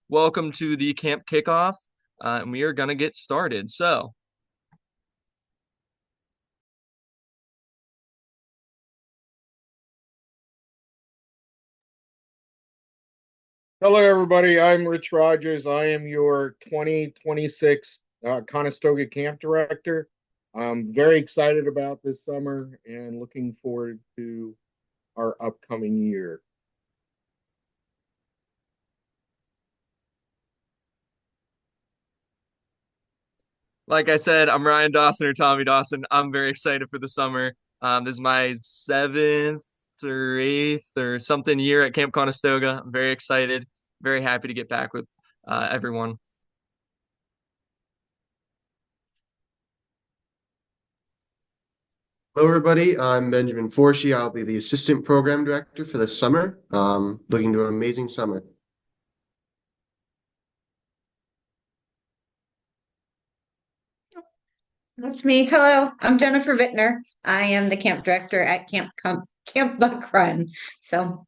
Welcome to the camp kickoff, and we are going to get started. Hello, everybody. I'm Rich Rogers. I am your 2026 Conestoga Camp Director. I'm very excited about this summer and looking forward to our upcoming year. like I said, I'm Ryan Dawson or Tommy Dawson. I'm very excited for the summer. This is my seventh or eighth or something year at Camp Conestoga. I'm very excited, very happy to get back with everyone. Hello, everybody. I'm Benjamin Forshee. I'll be the Assistant Program Director for the summer. Looking to an amazing summer. That's me. Hello, I'm Jennifer Vittner. I am the camp director at Camp Buck Run. So,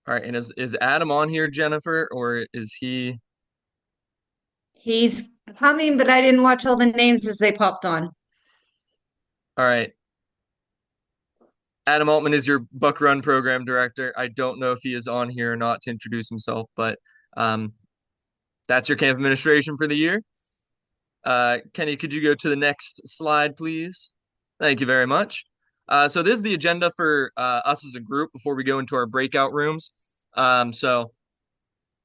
All right, and is Adam on here, Jennifer, or is he? he's coming, but I didn't watch all the names as they popped on. All right. Adam Altman is your Buck Run program director. I don't know if he is on here or not to introduce himself, but um, that's your camp administration for the year. Kenny, could you go to the next slide, please? Thank you very much. So this is the agenda for us as a group before we go into our breakout rooms. So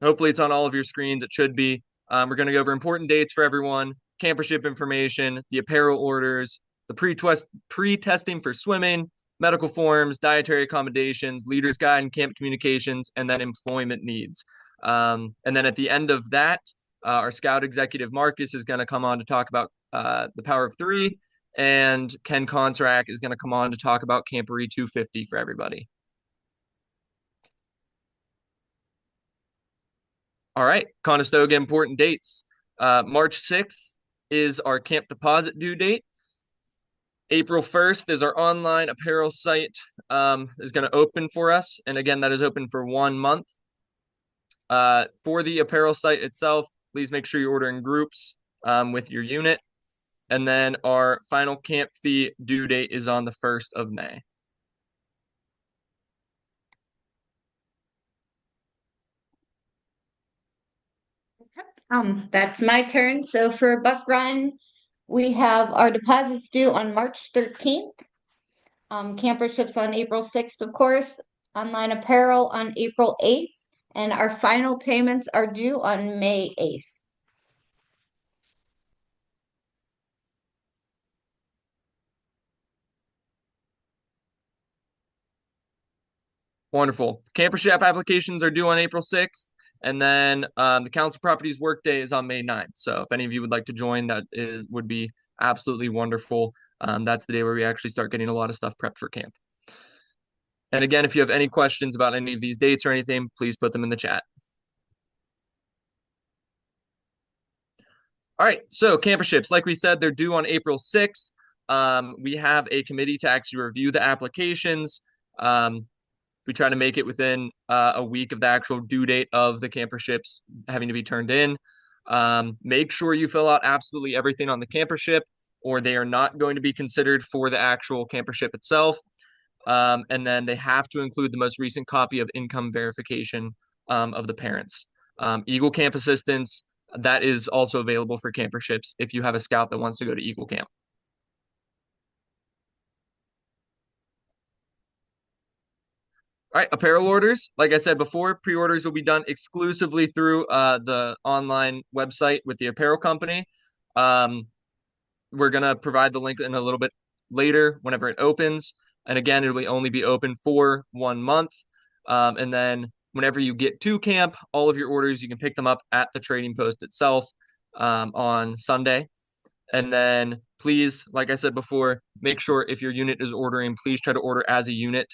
hopefully it's on all of your screens. It should be. We're going to go over important dates for everyone, campership information, the apparel orders, the pre-testing for swimming, medical forms, dietary accommodations, leader's guide and camp communications, and then employment needs. And then at the end of that, our scout executive Marcus is going to come on to talk about the power of three, and Ken Consrack is going to come on to talk about Camporee 250 for everybody. All right, Conestoga important dates. March 6th is our camp deposit due date. April 1st is our online apparel site is going to open for us. And again, that is open for 1 month. For the apparel site itself, please make sure you order in groups with your unit. And then our final camp fee due date is on the 1st of May. That's my turn. So for Buck Run, we have our deposits due on March 13th. Camperships on April 6th, of course. Online apparel on April 8th. And our final payments are due on May 8th. Wonderful. Campership applications are due on April 6th. And then the Council Properties Workday is on May 9th. So if any of you would like to join, would be absolutely wonderful. That's the day where we actually start getting a lot of stuff prepped for camp. And again, if you have any questions about any of these dates or anything, please put them in the chat. All right, so camperships, like we said, they're due on April 6th. We have a committee to actually review the applications. We try to make it within a week of the actual due date of the camperships having to be turned in. Make sure you fill out absolutely everything on the campership, or they are not going to be considered for the actual campership itself. And then they have to include the most recent copy of income verification of the parents. Eagle Camp Assistance, that is also available for camperships if you have a scout that wants to go to Eagle Camp. All right, apparel orders. Like I said before, pre-orders will be done exclusively through the online website with the apparel company. We're going to provide the link in a little bit later whenever it opens. And again, it will only be open for 1 month. And then whenever you get to camp, all of your orders, you can pick them up at the trading post itself on Sunday. And then please, like I said before, make sure if your unit is ordering, please try to order as a unit.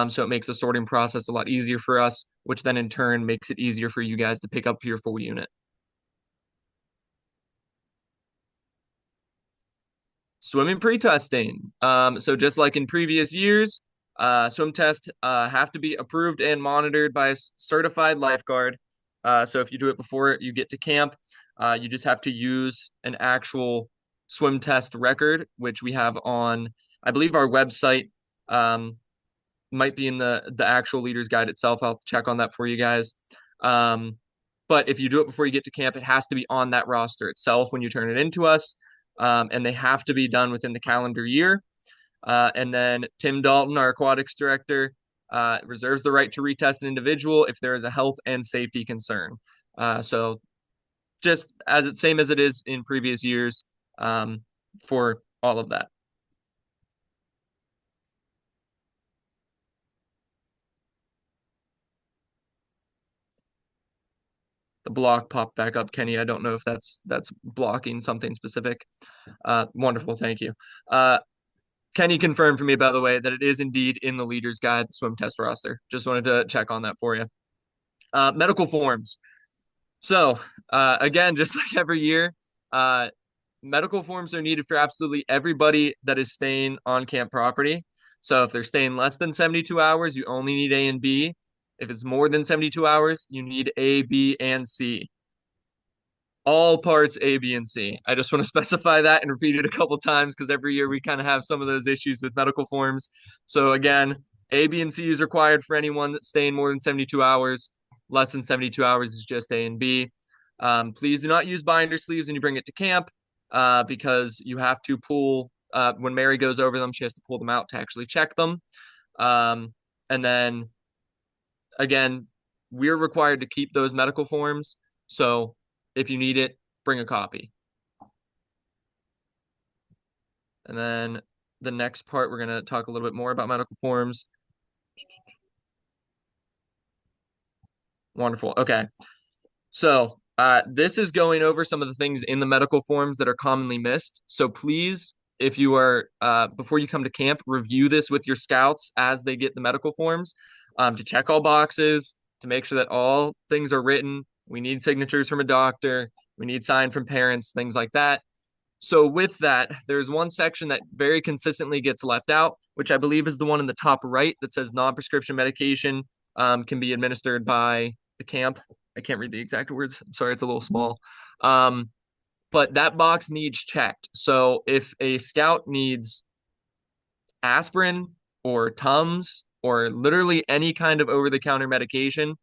So it makes the sorting process a lot easier for us, which then in turn makes it easier for you guys to pick up for your full unit. swimming pre-testing. So just like in previous years, swim tests have to be approved and monitored by a certified lifeguard. So if you do it before you get to camp, you just have to use an actual swim test record, which we have on, I believe, our website. Might be in the actual leader's guide itself. I'll have to check on that for you guys. Um, but if you do it before you get to camp, it has to be on that roster itself when you turn it into us. And they have to be done within the calendar year. And then Tim Dalton, our aquatics director, reserves the right to retest an individual if there is a health and safety concern. So just as it's same as it is in previous years for all of that. The block popped back up, Kenny. I don't know if that's blocking something specific. Wonderful, thank you. Kenny confirmed for me, by the way, that it is indeed in the leader's guide, the swim test roster. Just wanted to check on that for you. Medical forms. So again, just like every year, medical forms are needed for absolutely everybody that is staying on camp property. So if they're staying less than 72 hours, you only need A and B. If it's more than 72 hours, you need A, B, and C. All parts A, B, and C. I just want to specify that and repeat it a couple times because every year we kind of have some of those issues with medical forms. So again, A, B, and C is required for anyone that's staying more than 72 hours. Less than 72 hours is just A and B. Please do not use binder sleeves when you bring it to camp because you have to pull, when Mary goes over them, she has to pull them out to actually check them. And then again, we're required to keep those medical forms. So if you need it, bring a copy. And then the next part, we're going to talk a little bit more about medical forms. Wonderful. Okay. So this is going over some of the things in the medical forms that are commonly missed. So please, if you are, before you come to camp, review this with your scouts as they get the medical forms to check all boxes, to make sure that all things are written. We need signatures from a doctor. We need sign from parents, things like that. So with that, there's one section that very consistently gets left out, which I believe is the one in the top right that says non-prescription medication can be administered by the camp. I can't read the exact words. I'm sorry, it's a little small. But that box needs checked. So if a scout needs aspirin or Tums or literally any kind of over-the-counter medication,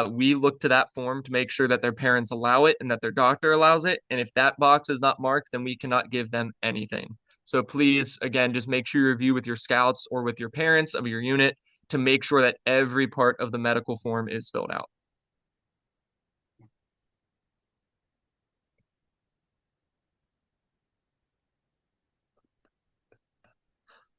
we look to that form to make sure that their parents allow it and that their doctor allows it. And if that box is not marked, then we cannot give them anything. So please, again, just make sure you review with your scouts or with your parents of your unit to make sure that every part of the medical form is filled out.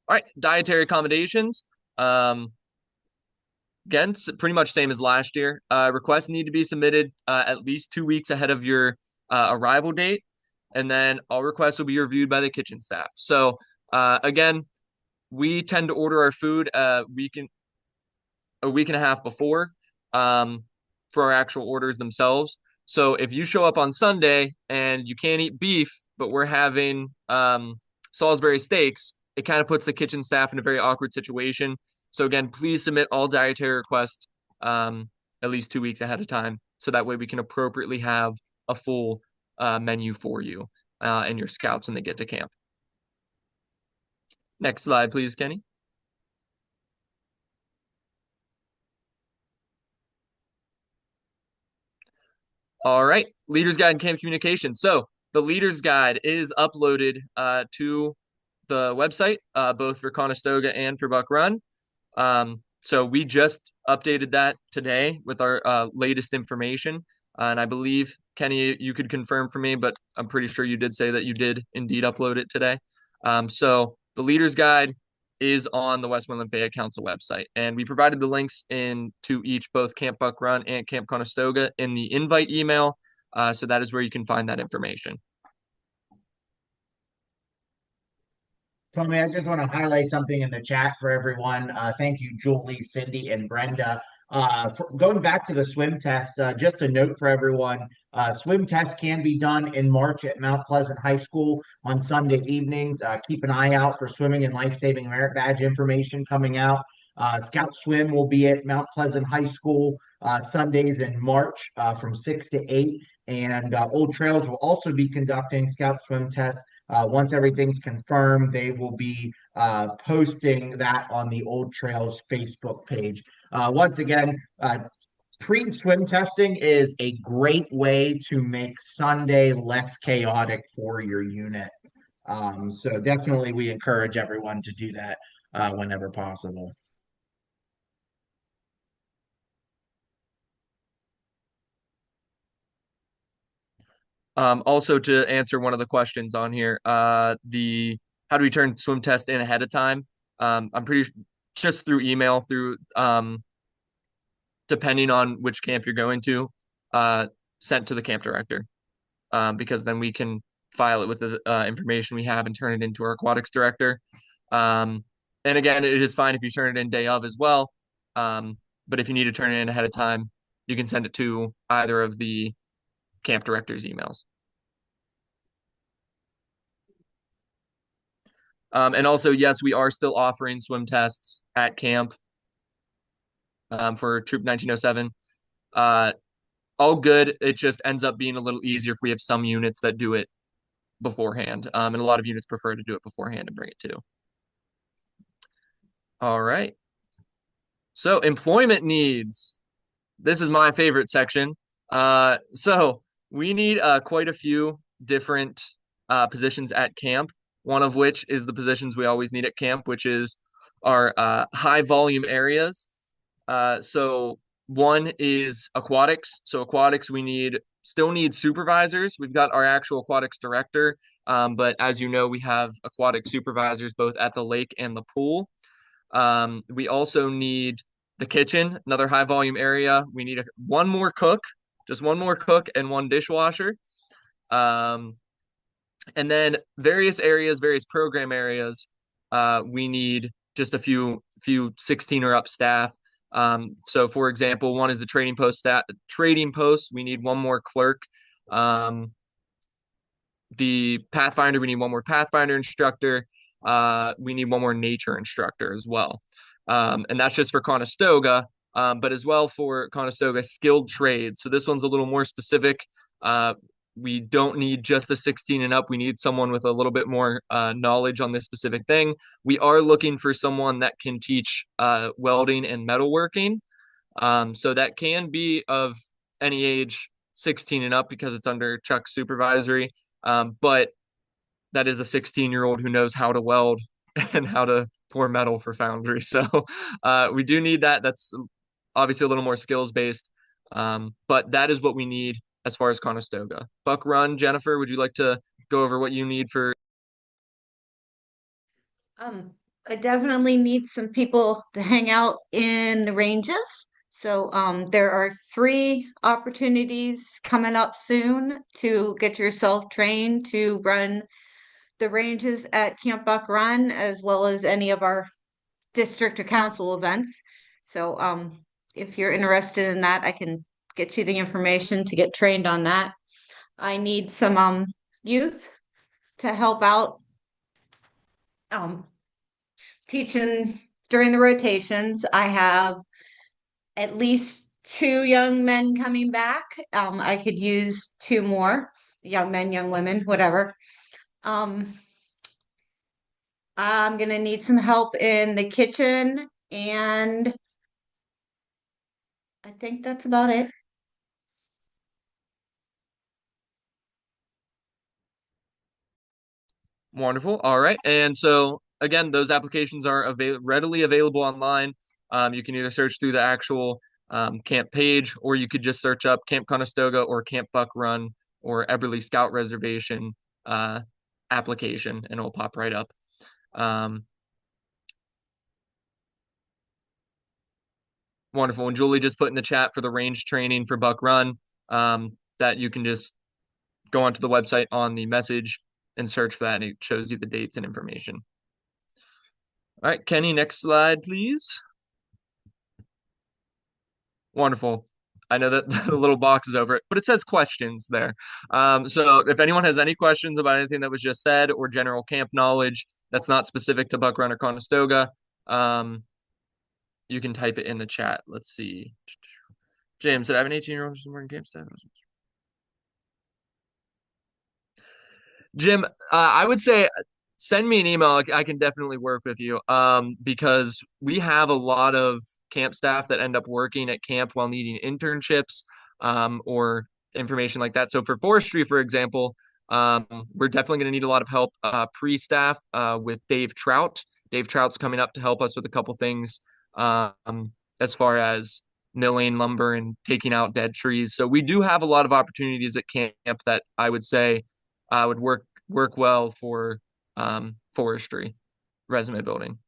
All right, dietary accommodations. Again, it's pretty much same as last year. Requests need to be submitted at least 2 weeks ahead of your arrival date, and then all requests will be reviewed by the kitchen staff. So again, we tend to order our food a week and a half before for our actual orders themselves. So if you show up on Sunday and you can't eat beef, but we're having Salisbury steaks, it kind of puts the kitchen staff in a very awkward situation. So again, please submit all dietary requests at least 2 weeks ahead of time, so that way we can appropriately have a full menu for you and your scouts when they get to camp. Next slide, please, Kenny. All right, Leader's Guide and Camp Communication. So the Leader's Guide is uploaded to the website, both for Conestoga and for Buck Run. So we just updated that today with our latest information. And I believe, Kenny, you could confirm for me, but I'm pretty sure you did say that you did indeed upload it today. So the Leader's Guide is on the Westmoreland Fayette Council website. And we provided the links in to each both Camp Buck Run and Camp Conestoga in the invite email. So that is where you can find that information. Tommy, I just want to highlight something in the chat for everyone. Thank you, Julie, Cindy, and Brenda. Going back to the swim test, just a note for everyone, swim test can be done in March at Mount Pleasant High School on Sunday evenings. Keep an eye out for swimming and life-saving merit badge information coming out. Scout Swim will be at Mount Pleasant High School Sundays in March from 6 to 8. And Old Trails will also be conducting Scout Swim tests. Once everything's confirmed, they will be posting that on the Old Trails Facebook page. Once again, pre-swim testing is a great way to make Sunday less chaotic for your unit. So definitely we encourage everyone to do that whenever possible. Also to answer one of the questions on here, the how do we turn swim test in ahead of time? I'm pretty just through email, through depending on which camp you're going to, sent to the camp director, because then we can file it with the information we have and turn it into our aquatics director. And again, it is fine if you turn it in day of as well. But if you need to turn it in ahead of time, you can send it to either of the camp director's emails. And also, yes, we are still offering swim tests at camp for Troop 1907. All good. It just ends up being a little easier if we have some units that do it beforehand. And a lot of units prefer to do it beforehand and bring it too. All right. So employment needs. This is my favorite section. So we need quite a few different positions at camp. One of which is the positions we always need at camp, which is our high volume areas. So one is aquatics. So aquatics, we still need supervisors. We've got our actual aquatics director, but as you know, we have aquatic supervisors both at the lake and the pool. We also need the kitchen, another high volume area. We need one more cook, just one more cook and one dishwasher. And then various areas, various program areas, we need just a few 16 or up staff. So for example, one is the trading post staff. Trading post, we need one more clerk. The Pathfinder, we need one more Pathfinder instructor. We need one more nature instructor as well. And that's just for Conestoga, but as well for Conestoga skilled trades. So this one's a little more specific. We don't need just the 16 and up. We need someone with a little bit more knowledge on this specific thing. We are looking for someone that can teach welding and metalworking. So that can be of any age 16 and up because it's under Chuck's supervisory. But that is a 16-year-old who knows how to weld and how to pour metal for foundry. So we do need that. That's obviously a little more skills based. But that is what we need as far as Conestoga. Buck Run, Jennifer, would you like to go over what you need for? I definitely need some people to hang out in the ranges. So there are 3 opportunities coming up soon to get yourself trained to run the ranges at Camp Buck Run, as well as any of our district or council events. So if you're interested in that, I can get you the information to get trained on that. I need some youth to help out teaching during the rotations. I have at least 2 young men coming back. I could use 2 more young men, young women, whatever. I'm gonna need some help in the kitchen, and I think that's about it. Wonderful. All right. And so again, those applications are readily available online. You can either search through the actual camp page, or you could just search up Camp Conestoga or Camp Buck Run or Eberly Scout Reservation application, and it'll pop right up. Wonderful. And Julie just put in the chat for the range training for Buck Run, that you can just go onto the website on the message and search for that, and it shows you the dates and information. All right, Kenny, next slide, please. Wonderful. I know that the little box is over it, but it says questions there. So if anyone has any questions about anything that was just said or general camp knowledge that's not specific to Buck Run or Conestoga, um, you can type it in the chat. Let's see. James, did I have an 18-year-old who's working camp staff? Jim, I would say send me an email. I can definitely work with you because we have a lot of camp staff that end up working at camp while needing internships or information like that. So for forestry, for example, we're definitely going to need a lot of help pre-staff with Dave Trout. Dave Trout's coming up to help us with a couple things as far as milling lumber and taking out dead trees. So we do have a lot of opportunities at camp that I would say would work well for forestry resume building.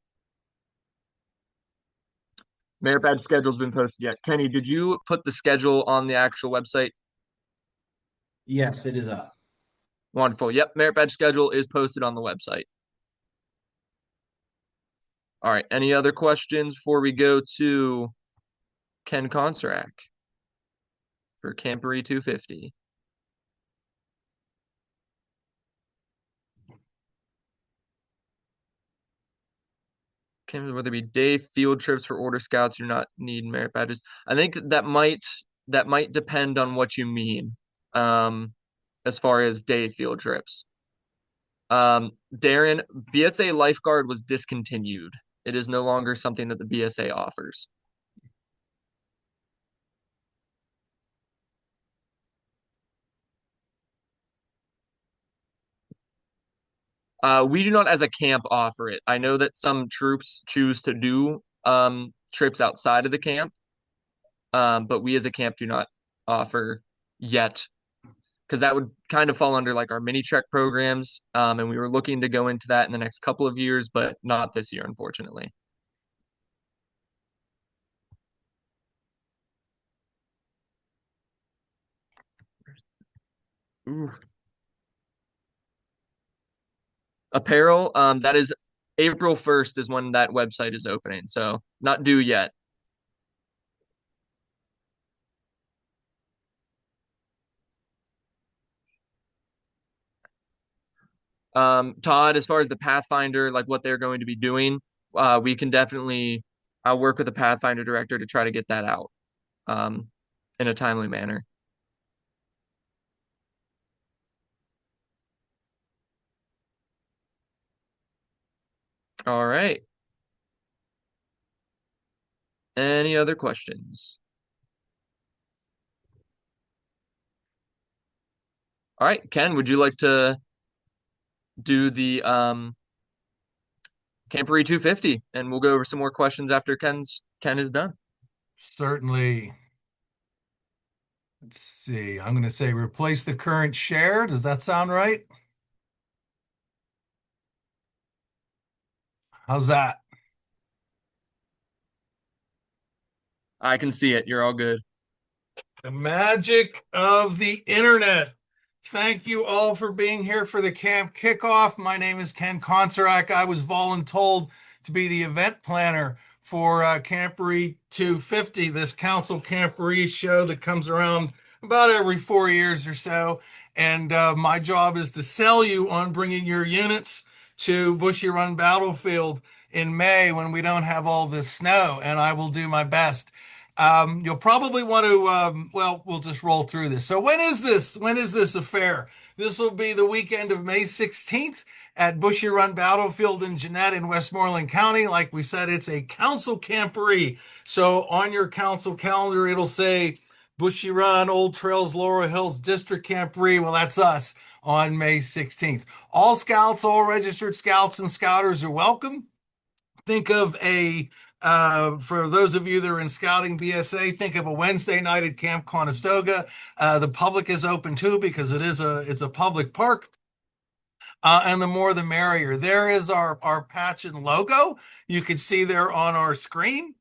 Merit badge schedule's been posted yet. Kenny, did you put the schedule on the actual website? Yes, it is up. Wonderful. Yep, merit badge schedule is posted on the website. All right. Any other questions before we go to Ken Konsarak for Camporee 250? Can whether it be day field trips for order scouts do not need merit badges. I think that might depend on what you mean as far as day field trips. Darren, BSA lifeguard was discontinued. It is no longer something that the BSA offers. We do not, as a camp, offer it. I know that some troops choose to do trips outside of the camp, but we as a camp do not offer yet because that would kind of fall under like our mini trek programs. And we were looking to go into that in the next couple of years, but not this year, unfortunately. Ooh. Apparel, that is April 1st is when that website is opening, so not due yet. Todd, as far as the Pathfinder, like what they're going to be doing, we can definitely I'll work with the Pathfinder director to try to get that out um, in a timely manner. All right. Any other questions? All right, Ken, would you like to do the Camporee 250 and we'll go over some more questions after Ken is done. Certainly. Let's see. I'm going to say replace the current share. Does that sound right? How's that? I can see it. You're all good. The magic of the internet. Thank you all for being here for the camp kickoff. My name is Ken Konsarak. I was voluntold to be the event planner for Camporee 250, this council Camporee show that comes around about every 4 years or so. And my job is to sell you on bringing your units to Bushy Run Battlefield in May when we don't have all this snow, and I will do my best. You'll probably want to, well, we'll just roll through this. So when is this? When is this affair? This will be the weekend of May 16th at Bushy Run Battlefield in Jeanette in Westmoreland County. Like we said, it's a council camporee. So on your council calendar, it'll say Bushy Run, Old Trails, Laurel Hills District Camporee. Well, that's us on May 16th. All scouts, all registered scouts and scouters are welcome. Think of for those of you that are in scouting BSA, think of a Wednesday night at Camp Conestoga. The public is open too because it's a public park. And the more the merrier. There is our patch and logo. You can see there on our screen.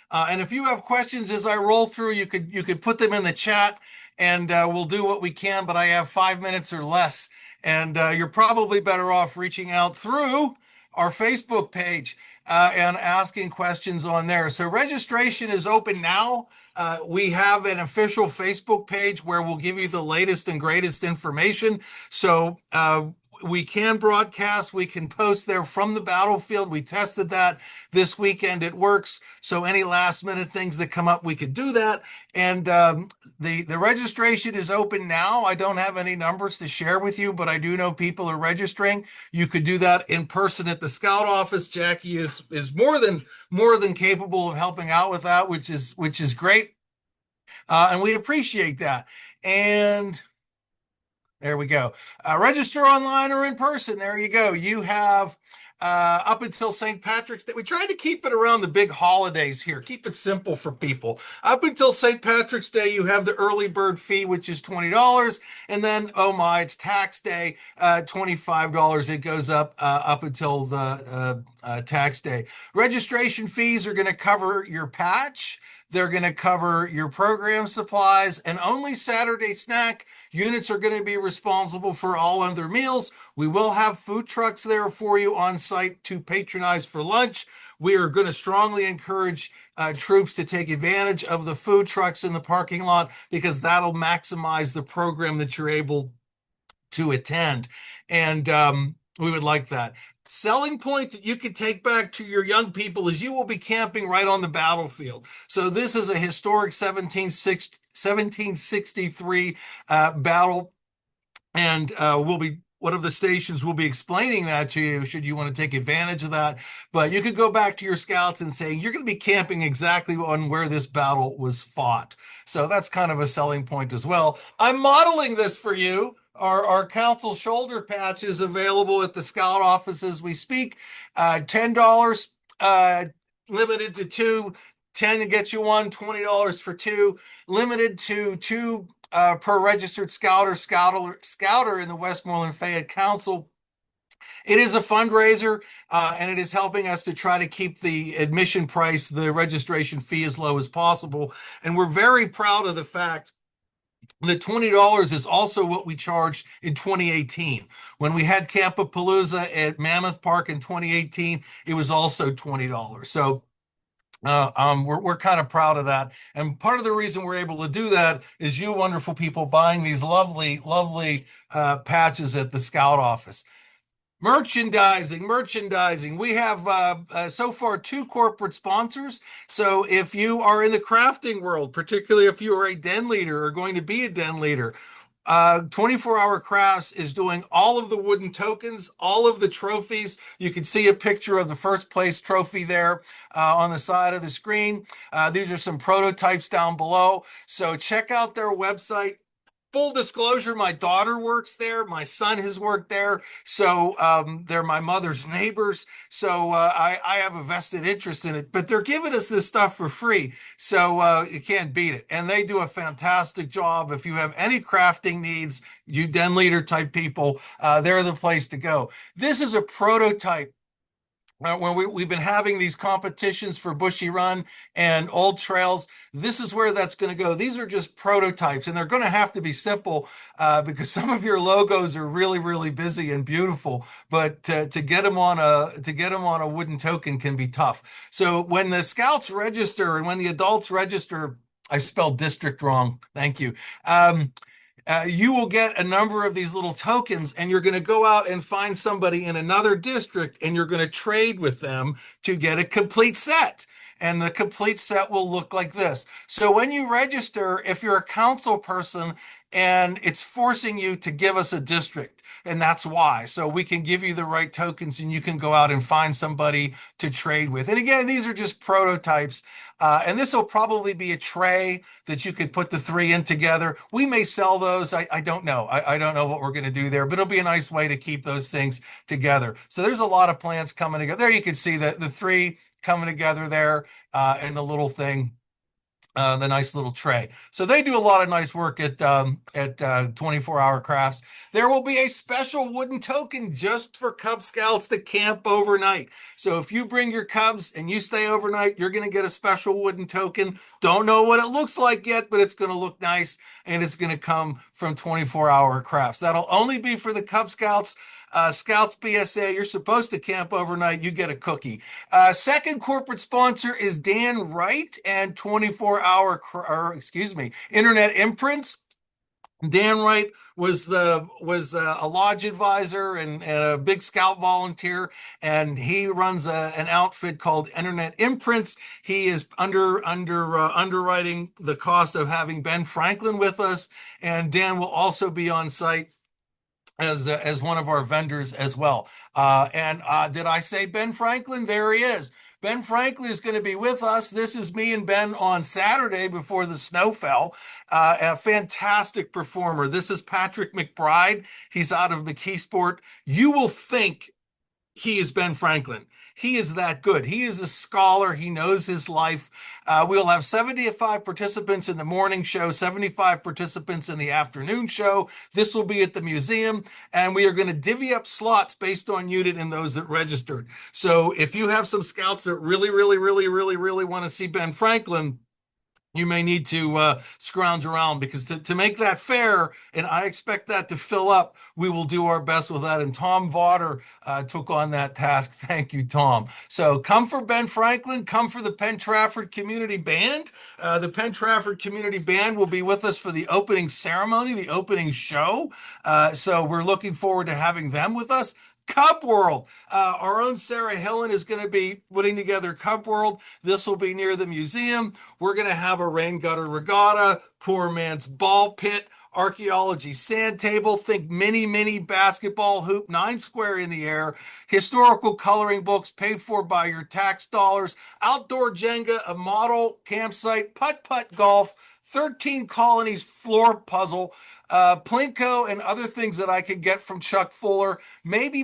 And if you have questions as I roll through, you could put them in the chat and we'll do what we can, but I have 5 minutes or less. And you're probably better off reaching out through our Facebook page and asking questions on there. So registration is open now. We have an official Facebook page where we'll give you the latest and greatest information. So we can broadcast, we can post there from the battlefield. We tested that this weekend. It works. So any last minute things that come up, we could do that. And the registration is open now. I don't have any numbers to share with you, but I do know people are registering. You could do that in person at the Scout office. Jackie is more than capable of helping out with that, which is great. And we appreciate that. And there we go. Register online or in person. There you go. You have up until St. Patrick's Day. We tried to keep it around the big holidays here. Keep it simple for people. Up until St. Patrick's Day, you have the early bird fee, which is $20. And then, oh my, it's tax day, $25. It goes up until the tax day. Registration fees are going to cover your patch. They're going to cover your program supplies, and only Saturday snack units are going to be responsible for all other meals. We will have food trucks there for you on site to patronize for lunch. We are going to strongly encourage troops to take advantage of the food trucks in the parking lot, because that'll maximize the program that you're able to attend. And we would like that. Selling point that you can take back to your young people is you will be camping right on the battlefield. So this is a historic 1763 battle, and one of the stations will be explaining that to you should you want to take advantage of that. But you could go back to your scouts and say you're going to be camping exactly on where this battle was fought. So that's kind of a selling point as well. I'm modeling this for you. Our council shoulder patch is available at the Scout office as we speak. $10 limited to two, 10 to get you one, $20 for two, limited to two per registered scouter in the Westmoreland Fayette Council. It is a fundraiser, and it is helping us to try to keep the admission price, the registration fee, as low as possible. And we're very proud of the fact the $20 is also what we charged in 2018. When we had Campapalooza at Mammoth Park in 2018, it was also $20. So we're kind of proud of that. And part of the reason we're able to do that is you wonderful people buying these lovely, lovely patches at the Scout office. Merchandising. We have so far 2 corporate sponsors. So if you are in the crafting world, particularly if you are a den leader or going to be a den leader, 24-Hour Crafts is doing all of the wooden tokens, all of the trophies. You can see a picture of the first place trophy there on the side of the screen. These are some prototypes down below. So check out their website. Full disclosure, my daughter works there. My son has worked there. So they're my mother's neighbors. So I have a vested interest in it. But they're giving us this stuff for free. So you can't beat it. And they do a fantastic job. If you have any crafting needs, you den leader type people, they're the place to go. This is a prototype. When we've been having these competitions for Bushy Run and Old Trails, this is where that's going to go. These are just prototypes, and they're going to have to be simple because some of your logos are really, really busy and beautiful. But to get them on a wooden token can be tough. So when the scouts register and when the adults register, I spelled district wrong. Thank you. You will get a number of these little tokens, and you're going to go out and find somebody in another district, and you're going to trade with them to get a complete set. And the complete set will look like this. So when you register, if you're a council person and it's forcing you to give us a district, and that's why. So we can give you the right tokens, and you can go out and find somebody to trade with. And again, these are just prototypes. And this will probably be a tray that you could put the 3 in together. We may sell those. I don't know. I don't know what we're going to do there, but it'll be a nice way to keep those things together. So there's a lot of plans coming together. There you can see the 3 coming together there and the little thing. The nice little tray. So they do a lot of nice work at 24-Hour Crafts. There will be a special wooden token just for Cub Scouts that camp overnight. So if you bring your Cubs and you stay overnight, you're going to get a special wooden token. Don't know what it looks like yet, but it's going to look nice, and it's going to come from 24-Hour Crafts. That'll only be for the Cub Scouts. Scouts BSA, you're supposed to camp overnight. You get a cookie. Second corporate sponsor is Dan Wright and 24-hour, Internet Imprints. Dan Wright was a lodge advisor and a big scout volunteer, and he runs an outfit called Internet Imprints. He is underwriting the cost of having Ben Franklin with us, and Dan will also be on site as one of our vendors as well. And did I say Ben Franklin? There he is. Ben Franklin is going to be with us. This is me and Ben on Saturday before the snow fell. A fantastic performer. This is Patrick McBride. He's out of McKeesport. You will think he is Ben Franklin. He is that good. He is a scholar. He knows his life. We'll have 75 participants in the morning show, 75 participants in the afternoon show. This will be at the museum, and we are going to divvy up slots based on unit and those that registered. So if you have some scouts that really want to see Ben Franklin, you may need to scrounge around, because to make that fair, and I expect that to fill up, we will do our best with that. And Tom Vaughter took on that task. Thank you, Tom. So come for Ben Franklin, come for the Penn Trafford Community Band. The Penn Trafford Community Band will be with us for the opening ceremony, the opening show. So we're looking forward to having them with us. Cub World. Our own Sarah Hillen is going to be putting together Cub World. This will be near the museum. We're going to have a rain gutter regatta, poor man's ball pit, archaeology sand table, think mini basketball hoop, 9 square in the air, historical coloring books paid for by your tax dollars, outdoor Jenga, a model campsite, putt-putt golf, 13 colonies floor puzzle, Plinko, and other things that I could get from Chuck Fuller. Maybe,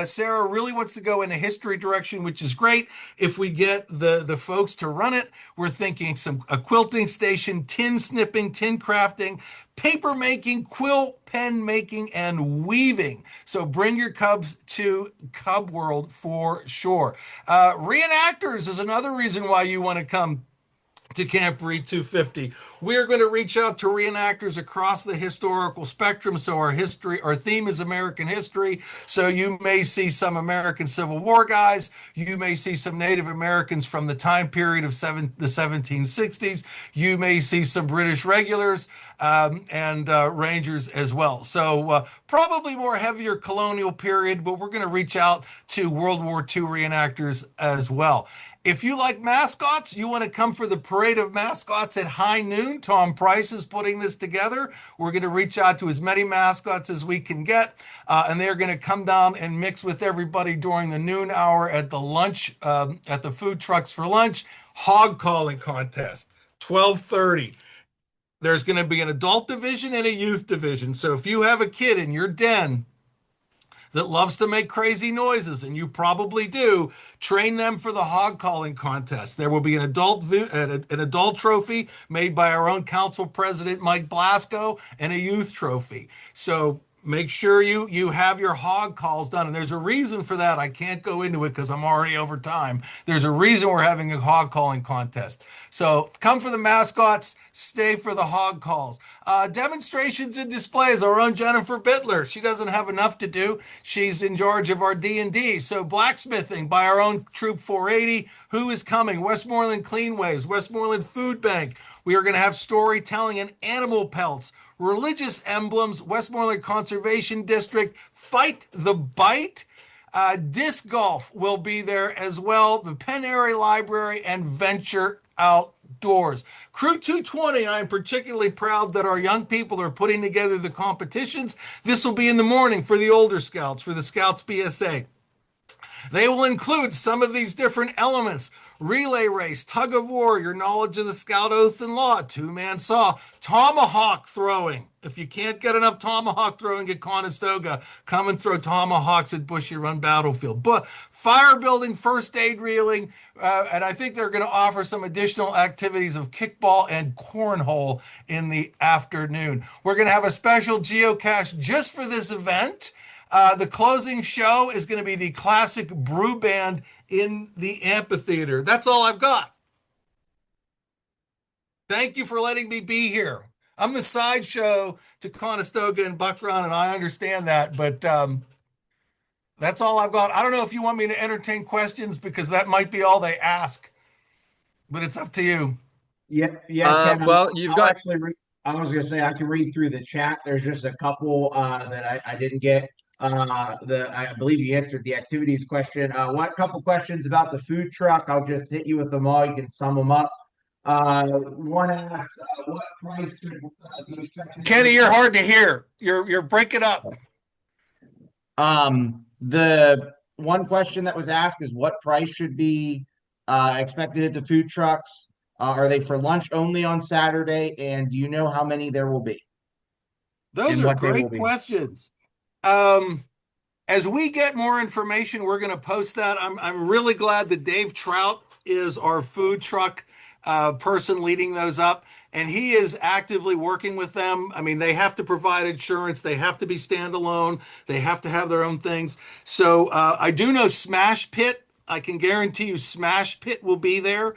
Sarah really wants to go in a history direction, which is great. If we get the folks to run it, we're thinking a quilting station, tin snipping, tin crafting, paper making, quilt, pen making, and weaving. So bring your cubs to Cub World for sure. Reenactors is another reason why you want to come to Camp Reed 250. We're going to reach out to reenactors across the historical spectrum. So our theme is American history. So you may see some American Civil War guys. You may see some Native Americans from the time period of the 1760s. You may see some British regulars and Rangers as well. So probably more heavier colonial period, but we're going to reach out to World War II reenactors as well. If you like mascots, you want to come for the parade of mascots at high noon. Tom Price is putting this together. We're going to reach out to as many mascots as we can get, and they're going to come down and mix with everybody during the noon hour at the lunch, at the food trucks for lunch. Hog calling contest, 12:30. There's going to be an adult division and a youth division. So if you have a kid in your den that loves to make crazy noises, and you probably do, train them for the hog calling contest. There will be an adult trophy made by our own council president, Mike Blasco, and a youth trophy. So make sure you have your hog calls done. And there's a reason for that. I can't go into it because I'm already over time. There's a reason we're having a hog calling contest. So come for the mascots, stay for the hog calls. Demonstrations and displays. Our own Jennifer Bittler. She doesn't have enough to do. She's in charge of our D&D. So blacksmithing by our own Troop 480. Who is coming? Westmoreland Cleanways, Westmoreland Food Bank. We are going to have storytelling and animal pelts, religious emblems, Westmoreland Conservation District, Fight the Bite. Disc golf will be there as well. The Penn Area Library and Venture Outdoors. Crew 220, I am particularly proud that our young people are putting together the competitions. This will be in the morning for the older scouts, for the Scouts BSA. They will include some of these different elements: relay race, tug of war, your knowledge of the Scout Oath and Law, two-man saw, tomahawk throwing. If you can't get enough tomahawk throwing at Conestoga, come and throw tomahawks at Bushy Run Battlefield. But fire building, first aid reeling, and I think they're going to offer some additional activities of kickball and cornhole in the afternoon. We're going to have a special geocache just for this event. The closing show is going to be the classic brew band in the amphitheater. That's all I've got. Thank you for letting me be here. I'm the sideshow to Conestoga and Buck Run, and I understand that, but that's all I've got. I don't know if you want me to entertain questions because that might be all they ask, but it's up to you. Yeah, Ken. Well, you've I'll got actually read. I was gonna say I can read through the chat. There's just a couple that I didn't get. I believe you answered the activities question. One couple questions about the food truck. I'll just hit you with them all. You can sum them up. One asks, what price should be expected? Kenny, you're hard to hear. You're breaking up. The one question that was asked is what price should be expected at the food trucks? Are they for lunch only on Saturday? And do you know how many there will be Those and are what they will great be? questions. Um, as we get more information, we're going to post that. I'm really glad that Dave Trout is our food truck person leading those up, and he is actively working with them. I mean, they have to provide insurance, they have to be standalone, they have to have their own things. So I do know Smash Pit. I can guarantee you, Smash Pit will be there.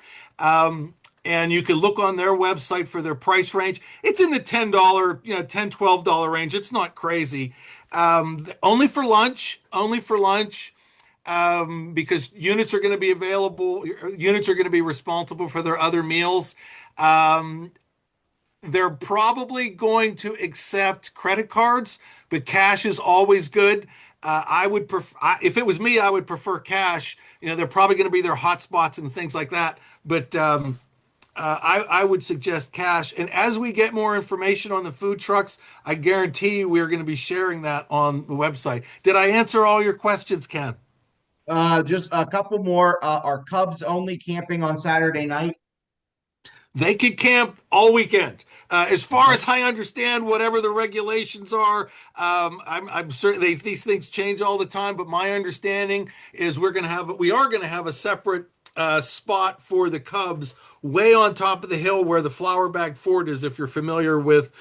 And you can look on their website for their price range. It's in the $10, $10, $12 range. It's not crazy. Only for lunch, because units are going to be available. Units are going to be responsible for their other meals. Um, they're probably going to accept credit cards, but cash is always good. I would prefer, if it was me, I would prefer cash. They're probably going to be their hotspots and things like that. But I would suggest cash. And as we get more information on the food trucks, I guarantee you we're going to be sharing that on the website. Did I answer all your questions, Ken? Just a couple more. Are Cubs only camping on Saturday night? They could camp all weekend. As far Okay. as I understand, whatever the regulations are, I'm certain these things change all the time. But my understanding is we are going to have a separate spot for the Cubs way on top of the hill where the Flower Bag Fort is, if you're familiar with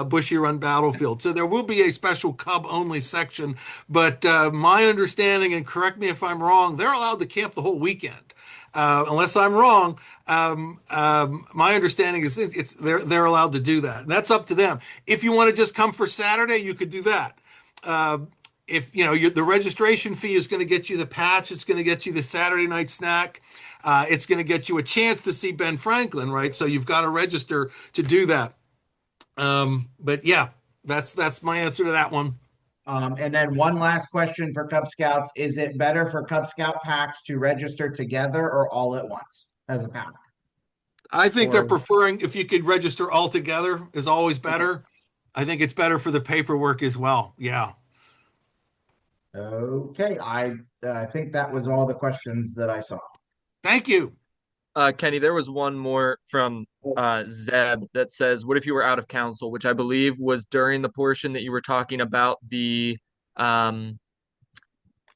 Bushy Run Battlefield. So there will be a special Cub only section. But my understanding, and correct me if I'm wrong, they're allowed to camp the whole weekend. Unless I'm wrong, my understanding is they're allowed to do that. And that's up to them. If you want to just come for Saturday, you could do that. If the registration fee is going to get you the patch, it's going to get you the Saturday night snack. It's going to get you a chance to see Ben Franklin, right? So you've got to register to do that. But yeah, that's my answer to that one. And then one last question for Cub Scouts. Is it better for Cub Scout packs to register together or all at once as a pack? I think they're Or preferring if you could register all together is always better. I think it's better for the paperwork as well. Yeah. okay, I think that was all the questions that I saw. Thank you. Kenny, there was one more from Zeb that says, "What if you were out of council?" Which I believe was during the portion that you were talking about the um,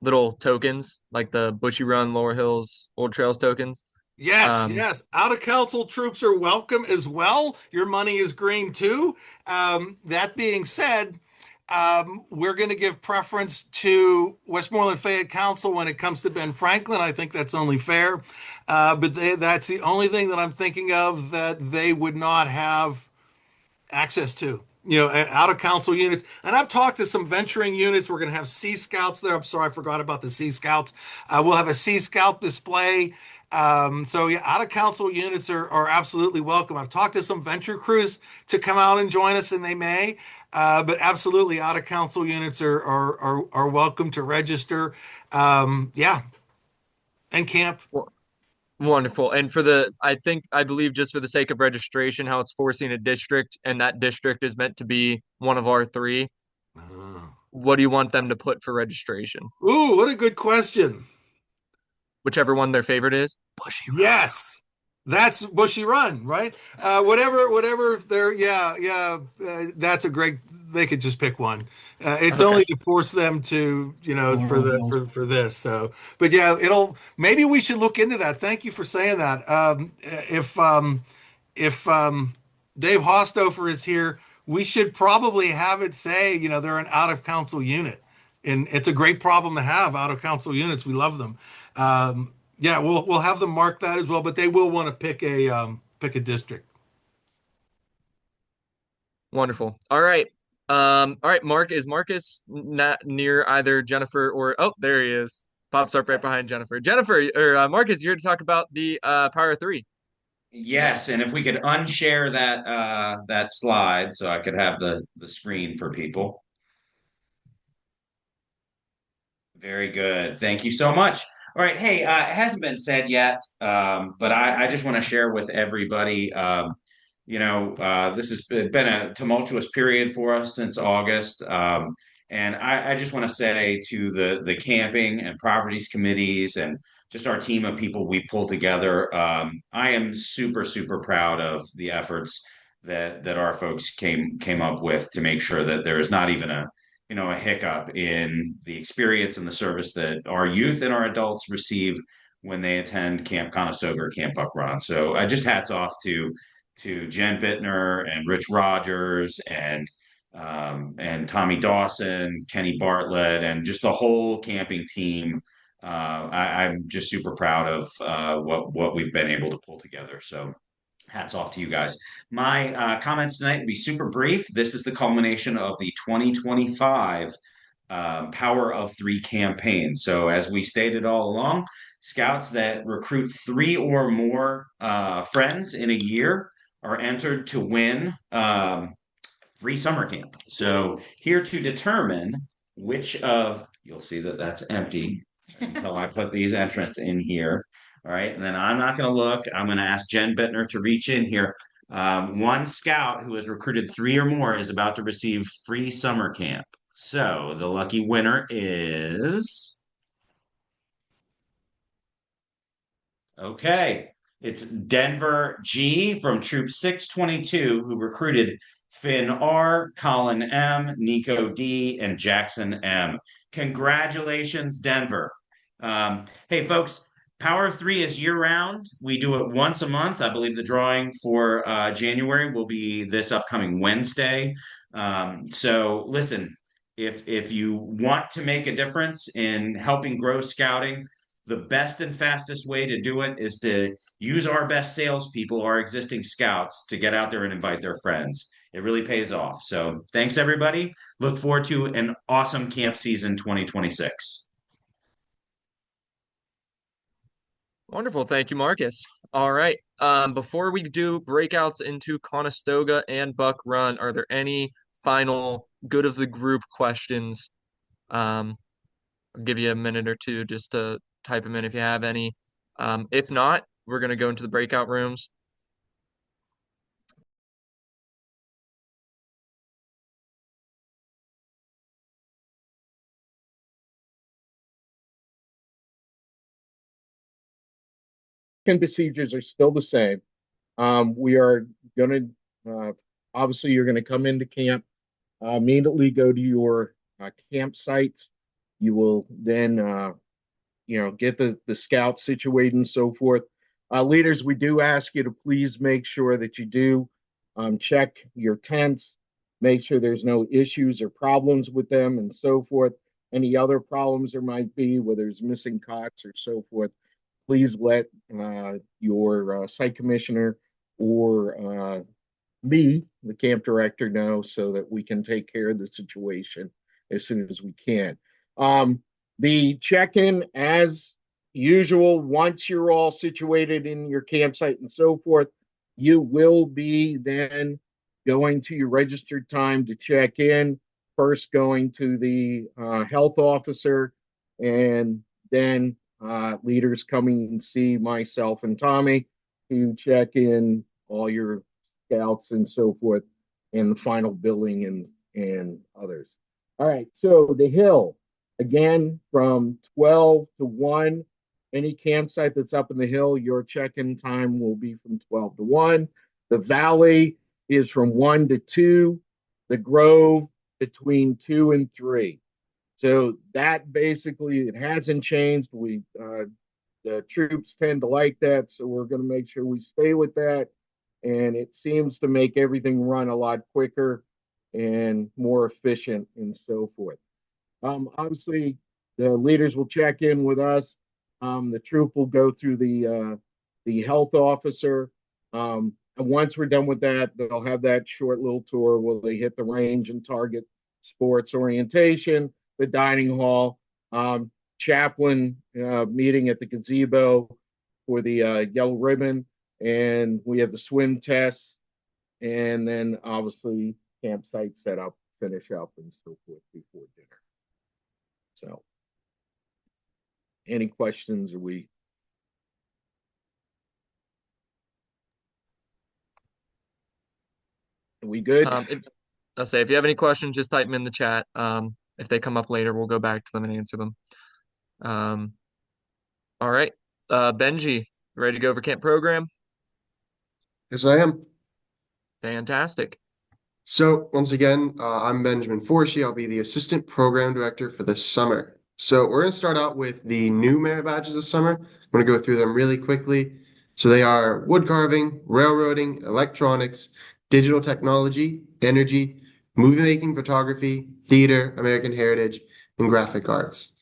little tokens, like the Bushy Run, Lower Hills, Old Trails tokens. Yes, Um, yes. Out of council troops are welcome as well. Your money is green too. That being said, we're going to give preference to Westmoreland Fayette Council when it comes to Ben Franklin. I think that's only fair. But that's the only thing that I'm thinking of that they would not have access to. Out of council units. And I've talked to some venturing units. We're going to have Sea Scouts there. I'm sorry, I forgot about the Sea Scouts. We'll have a Sea Scout display. So yeah, out of council units are absolutely welcome. I've talked to some venture crews to come out and join us, and they may. But absolutely, out of council units are welcome to register. Yeah, and camp. Wonderful. And I believe just for the sake of registration, how it's forcing a district and that district is meant to be one of our three. What do you want them to put for registration? Ooh, what a good question. Whichever one their favorite is. Bushy Run. Yes, that's Bushy Run, right? Whatever they're, yeah. That's a great. They could just pick one. It's Okay. only to force them to, for this. So, but yeah, maybe we should look into that. Thank you for saying that. If Dave Hostofer is here, we should probably have it say, they're an out of council unit, and it's a great problem to have out of council units. We love them. Yeah, we'll have them mark that as well, but they will want to pick a district. Wonderful. All right. All right, Mark, is Marcus not near either Jennifer or oh, there he is. Pops up right behind Jennifer. Jennifer or Marcus, you're here to talk about the Power of Three. Yes, and if we could unshare that slide so I could have the screen for people. Very good. Thank you so much. All right. Hey, it hasn't been said yet, but I just want to share with everybody. This has been a tumultuous period for us since August. And I just want to say to the camping and properties committees and just our team of people we pulled together, I am super, super proud of the efforts that our folks came up with to make sure that there is not even a hiccup in the experience and the service that our youth and our adults receive when they attend Camp Conestoga or Camp Buck Run. So I just hats off to Jen Bittner and Rich Rogers and Tommy Dawson, Kenny Bartlett, and just the whole camping team. I'm just super proud of what we've been able to pull together. So hats off to you guys. My comments tonight will be super brief. This is the culmination of the 2025 Power of Three campaign. So, as we stated all along, scouts that recruit three or more friends in a year are entered to win free summer camp. So, here to determine which of, you'll see that that's empty until I put these entrants in here. All right. And then I'm not going to look. I'm going to ask Jen Bittner to reach in here. One scout who has recruited three or more is about to receive free summer camp. So the lucky winner is. Okay. It's Denver G from Troop 622, who recruited Finn R, Colin M, Nico D, and Jackson M. Congratulations, Denver. Hey, folks, Power of Three is year round. We do it once a month. I believe the drawing for January will be this upcoming Wednesday. So listen, if you want to make a difference in helping grow scouting, the best and fastest way to do it is to use our best salespeople, our existing scouts, to get out there and invite their friends. It really pays off. So thanks, everybody. Look forward to an awesome camp season 2026. Wonderful. Thank you, Marcus. All right. Before we do breakouts into Conestoga and Buck Run, are there any final good of the group questions? I'll give you a minute or two just to type them in if you have any. If not, we're going to go into the breakout rooms. Procedures are still the same. We are going to, obviously, you're going to come into camp, immediately go to your campsites. You will then, get the scouts situated and so forth. Leaders, we do ask you to please make sure that you do check your tents, make sure there's no issues or problems with them and so forth. Any other problems there might be, whether there's missing cots or so forth, please let your site commissioner or me, the camp director, know so that we can take care of the situation as soon as we can. The check-in, as usual, once you're all situated in your campsite and so forth, you will be then going to your registered time to check in, first going to the health officer, and then leaders coming and see myself and Tommy to check in all your scouts and so forth, and the final billing and others. All right, so the hill, again, from 12 to 1, any campsite that's up in the hill, your check-in time will be from 12 to 1. The valley is from 1 to 2. The grove between 2 and 3. So that basically, it hasn't changed. The troops tend to like that, so we're going to make sure we stay with that. And it seems to make everything run a lot quicker and more efficient and so forth. Obviously, the leaders will check in with us. The troop will go through the health officer. And once we're done with that, they'll have that short little tour where they hit the range and target sports orientation, the dining hall, chaplain meeting at the gazebo for the yellow ribbon, and we have the swim test, and then obviously campsite set up, finish up, and so forth before dinner. So, any questions? Are we good? I'll say if you have any questions, just type them in the chat. If they come up later, we'll go back to them and answer them. Um, all right. Benji, ready to go over camp program? Yes, I am. Fantastic. So once again, I'm Benjamin Forshee. I'll be the assistant program director for this summer. So we're going to start out with the new merit badges this summer. I'm going to go through them really quickly. So they are wood carving, railroading, electronics, digital technology, energy, movie making, photography, theater, American heritage, and graphic arts.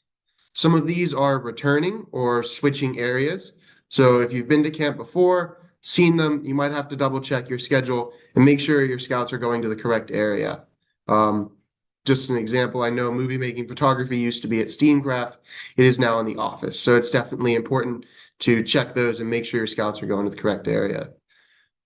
Some of these are returning or switching areas. So if you've been to camp before, seen them, you might have to double check your schedule and make sure your scouts are going to the correct area. Just an example, I know movie making photography used to be at Steamcraft. It is now in the office. So it's definitely important to check those and make sure your scouts are going to the correct area.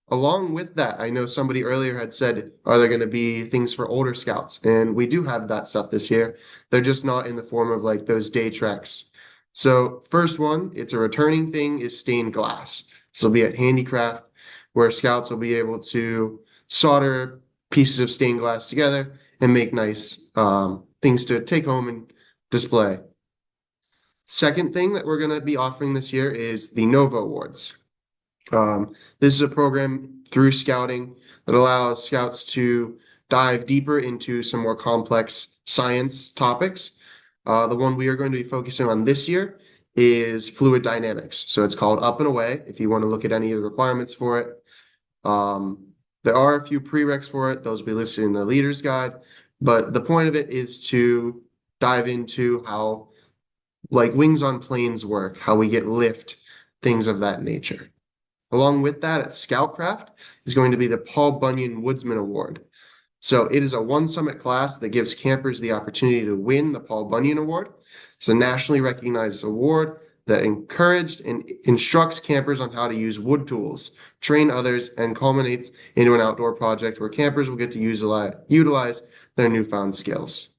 Along with that, I know somebody earlier had said, are there going to be things for older scouts? And we do have that stuff this year. They're just not in the form of like those day treks. So first one, it's a returning thing, is stained glass. This will be at Handicraft, where scouts will be able to solder pieces of stained glass together and make nice things to take home and display. Second thing that we're going to be offering this year is the Nova Awards. This is a program through scouting that allows scouts to dive deeper into some more complex science topics. The one we are going to be focusing on this year is fluid dynamics. So it's called Up and Away if you want to look at any of the requirements for it. There are a few prereqs for it. Those will be listed in the leader's guide. But the point of it is to dive into how like wings on planes work, how we get lift, things of that nature. Along with that, at Scoutcraft is going to be the Paul Bunyan Woodsman Award. So it is a one summit class that gives campers the opportunity to win the Paul Bunyan Award. It's a nationally recognized award that encouraged and instructs campers on how to use wood tools, train others, and culminates into an outdoor project where campers will get to utilize their newfound skills.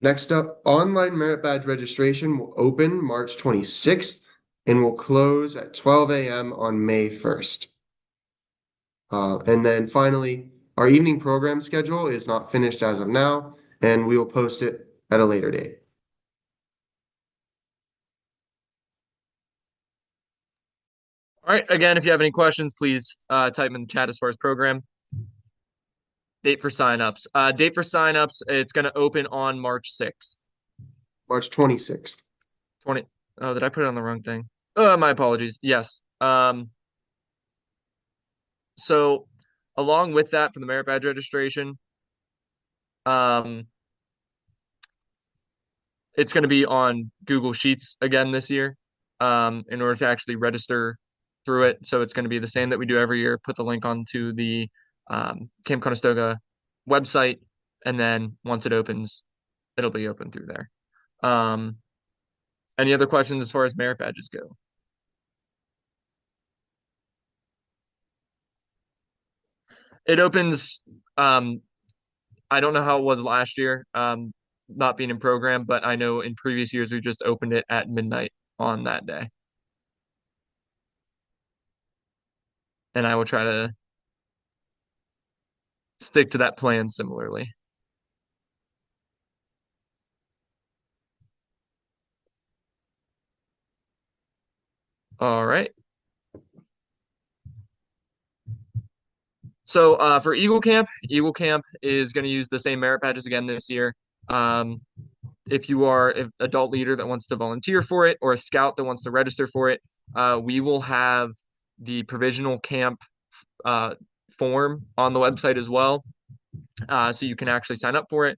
Next up, online merit badge registration will open March 26th and will close at 12 a.m. on May 1st. And then finally, our evening program schedule is not finished as of now, and we will post it at a later date. All right. Again, if you have any questions, please type them in the chat as far as program. Date for signups. Date for signups, it's going to open on March 6th. March 26th. 20. Oh, did I put it on the wrong thing? My apologies. Yes. So along with that for the merit badge registration, it's going to be on Google Sheets again this year, in order to actually register through it. So it's going to be the same that we do every year. Put the link onto the Camp Conestoga website, and then once it opens, it'll be open through there. Any other questions as far as merit badges go? It opens, I don't know how it was last year, not being in program, but I know in previous years we just opened it at midnight on that day. And I will try to stick to that plan similarly. All right. So for Eagle Camp is going to use the same merit badges again this year. If you are an adult leader that wants to volunteer for it or a scout that wants to register for it, we will have the provisional camp form on the website as well, so you can actually sign up for it.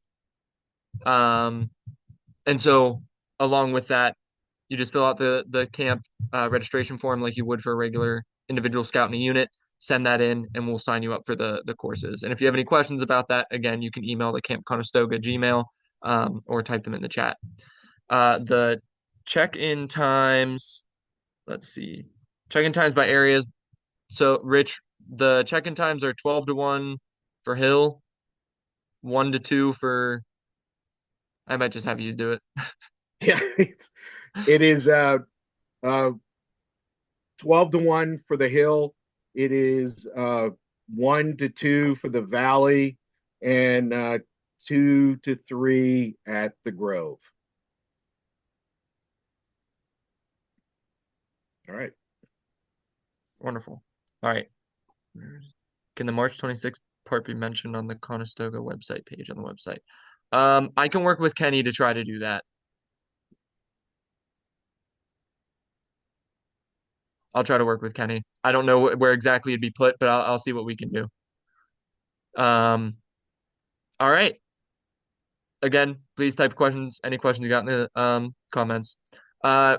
And so along with that, you just fill out the camp registration form like you would for a regular individual scout in a unit, send that in and we'll sign you up for the courses. And if you have any questions about that, again, you can email the Camp Conestoga Gmail or type them in the chat. The check-in times, let's see, check-in times by areas. So, Rich, the check-in times are 12 to 1 for Hill, 1 to 2 for, I might just have you do it. Yeah, it is uh 12 to 1 for the Hill. It is 1 to 2 for the Valley, and 2 to 3 at the Grove. All right. Wonderful. All right. Can the March 26th part be mentioned on the Conestoga website page on the website? I can work with Kenny to try to do that. I'll try to work with Kenny. I don't know where exactly it'd be put, but I'll see what we can do. All right. Again, please type questions, any questions you got in the comments.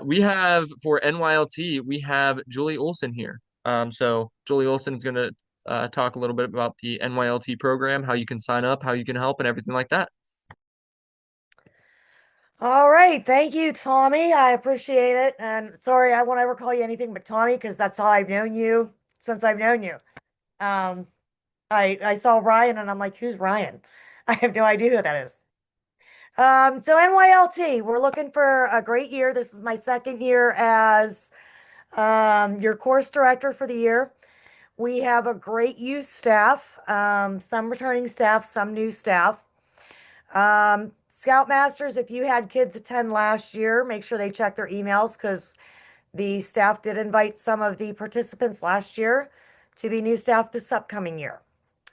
We have for NYLT, we have Julie Olson here. So Julie Olson is going to talk a little bit about the NYLT program, how you can sign up, how you can help, and everything like that. All right. Thank you, Tommy. I appreciate it. And sorry, I won't ever call you anything but Tommy because that's how I've known you since I've known you. Um, I saw Ryan and I'm like, who's Ryan? I have no idea who that is. So NYLT, we're looking for a great year. This is my second year as your course director for the year. We have a great youth staff, some returning staff, some new staff. Scoutmasters, if you had kids attend last year, make sure they check their emails because the staff did invite some of the participants last year to be new staff this upcoming year.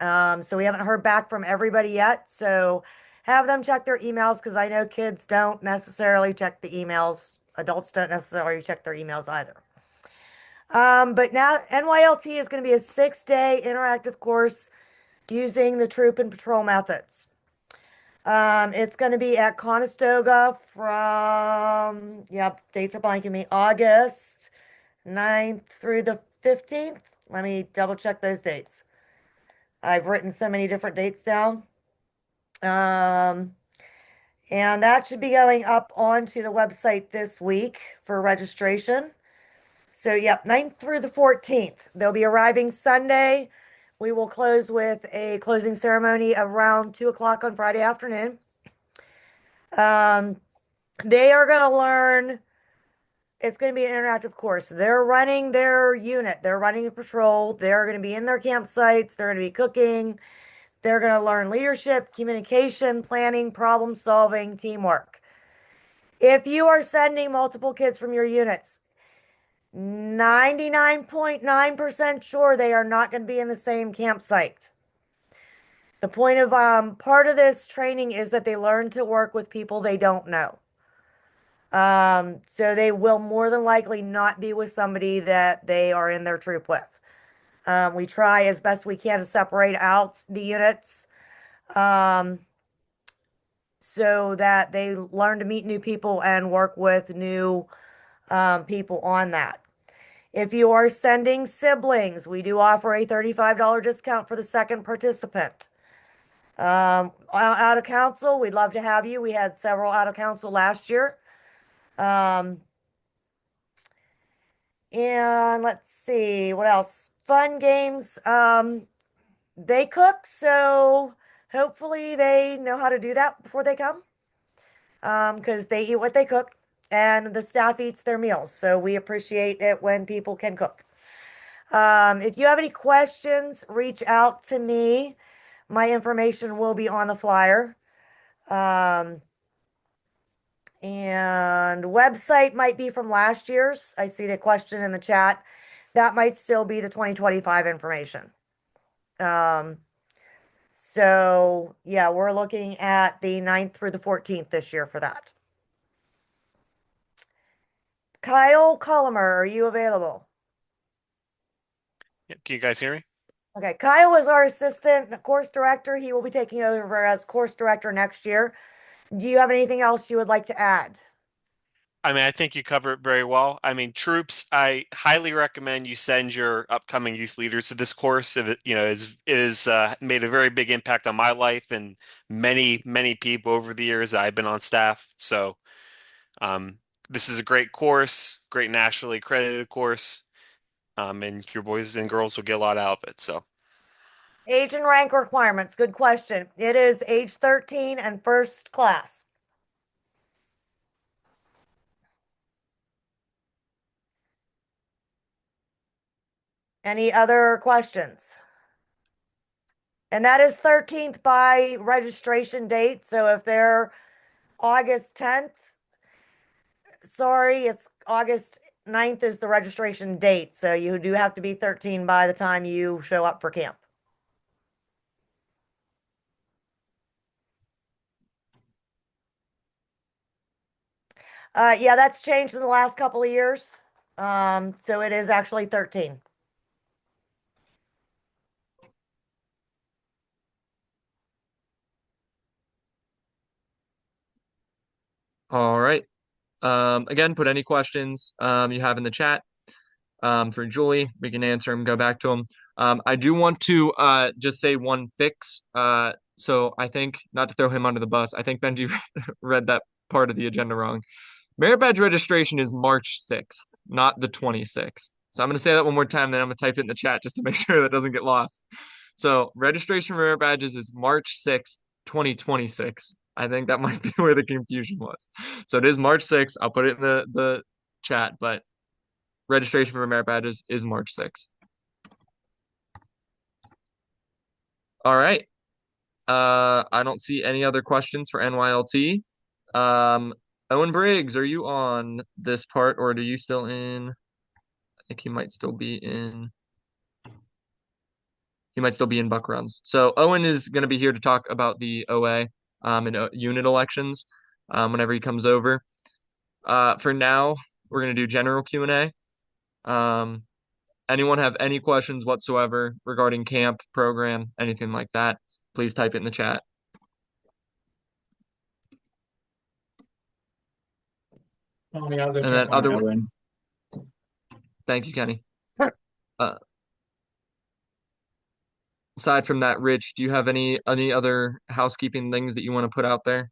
So we haven't heard back from everybody yet. So have them check their emails because I know kids don't necessarily check the emails. Adults don't necessarily check their emails either. But now NYLT is going to be a 6-day interactive course using the troop and patrol methods. It's going to be at Conestoga from, yep, dates are blanking me, August 9th through the 15th. Let me double check those dates. I've written so many different dates down. And that should be going up onto the website this week for registration. So, yep, 9th through the 14th. They'll be arriving Sunday. We will close with a closing ceremony around 2 o'clock on Friday afternoon. They are going to learn, it's going to be an interactive course. They're running their unit, they're running a patrol, they're going to be in their campsites, they're going to be cooking, they're going to learn leadership, communication, planning, problem solving, teamwork. If you are sending multiple kids from your units, 99.9% sure they are not going to be in the same campsite. The point of part of this training is that they learn to work with people they don't know. So they will more than likely not be with somebody that they are in their troop with. We try as best we can to separate out the units so that they learn to meet new people and work with new people on that. If you are sending siblings, we do offer a $35 discount for the second participant. Out of council, we'd love to have you. We had several out of council last year. And let's see what else. Fun games. They cook, so hopefully they know how to do that before they come. Because they eat what they cook, and the staff eats their meals. So we appreciate it when people can cook. If you have any questions, reach out to me. My information will be on the flyer. And website might be from last year's. I see the question in the chat. That might still be the 2025 information. So yeah, we're looking at the 9th through the 14th this year for that. Kyle Colomer, are you available? Yeah, can you guys hear me? Okay, Kyle is our assistant course director. He will be taking over as course director next year. Do you have anything else you would like to add? I mean, I think you cover it very well. I mean, troops, I highly recommend you send your upcoming youth leaders to this course. If it, it is made a very big impact on my life and many people over the years I've been on staff. So, um, this is a great course, great nationally accredited course, and your boys and girls will get a lot out of it. So, Age and rank requirements. Good question. It is age 13 and first class. Any other questions? And that is 13th by registration date. So if they're August 10th, sorry, it's August 9th is the registration date. So you do have to be 13 by the time you show up for camp. Yeah, that's changed in the last couple of years. So it is actually 13. All right. Again, put any questions you have in the chat for Julie. We can answer them, go back to them. I do want to just say one fix. So I think, not to throw him under the bus, I think Benji read that part of the agenda wrong. Merit badge registration is March 6th, not the 26th. So I'm going to say that one more time, then I'm going to type it in the chat just to make sure that doesn't get lost. So registration for merit badges is March 6th, 2026. I think that might be where the confusion was. So it is March 6th. I'll put it in the chat, but registration for merit badges is March 6th. All right. I don't see any other questions for NYLT. Owen Briggs, are you on this part or are you still in? I think he might still be in. He might still be in Buck Runs. So Owen is going to be here to talk about the OA and unit elections whenever he comes over. For now, we're going to do general Q&A. Anyone have any questions whatsoever regarding camp, program, anything like that, please type it in the chat. Tony, I'll go And check then on Owen. Thank you, Kenny. Aside from that, Rich, do you have any other housekeeping things that you want to put out there?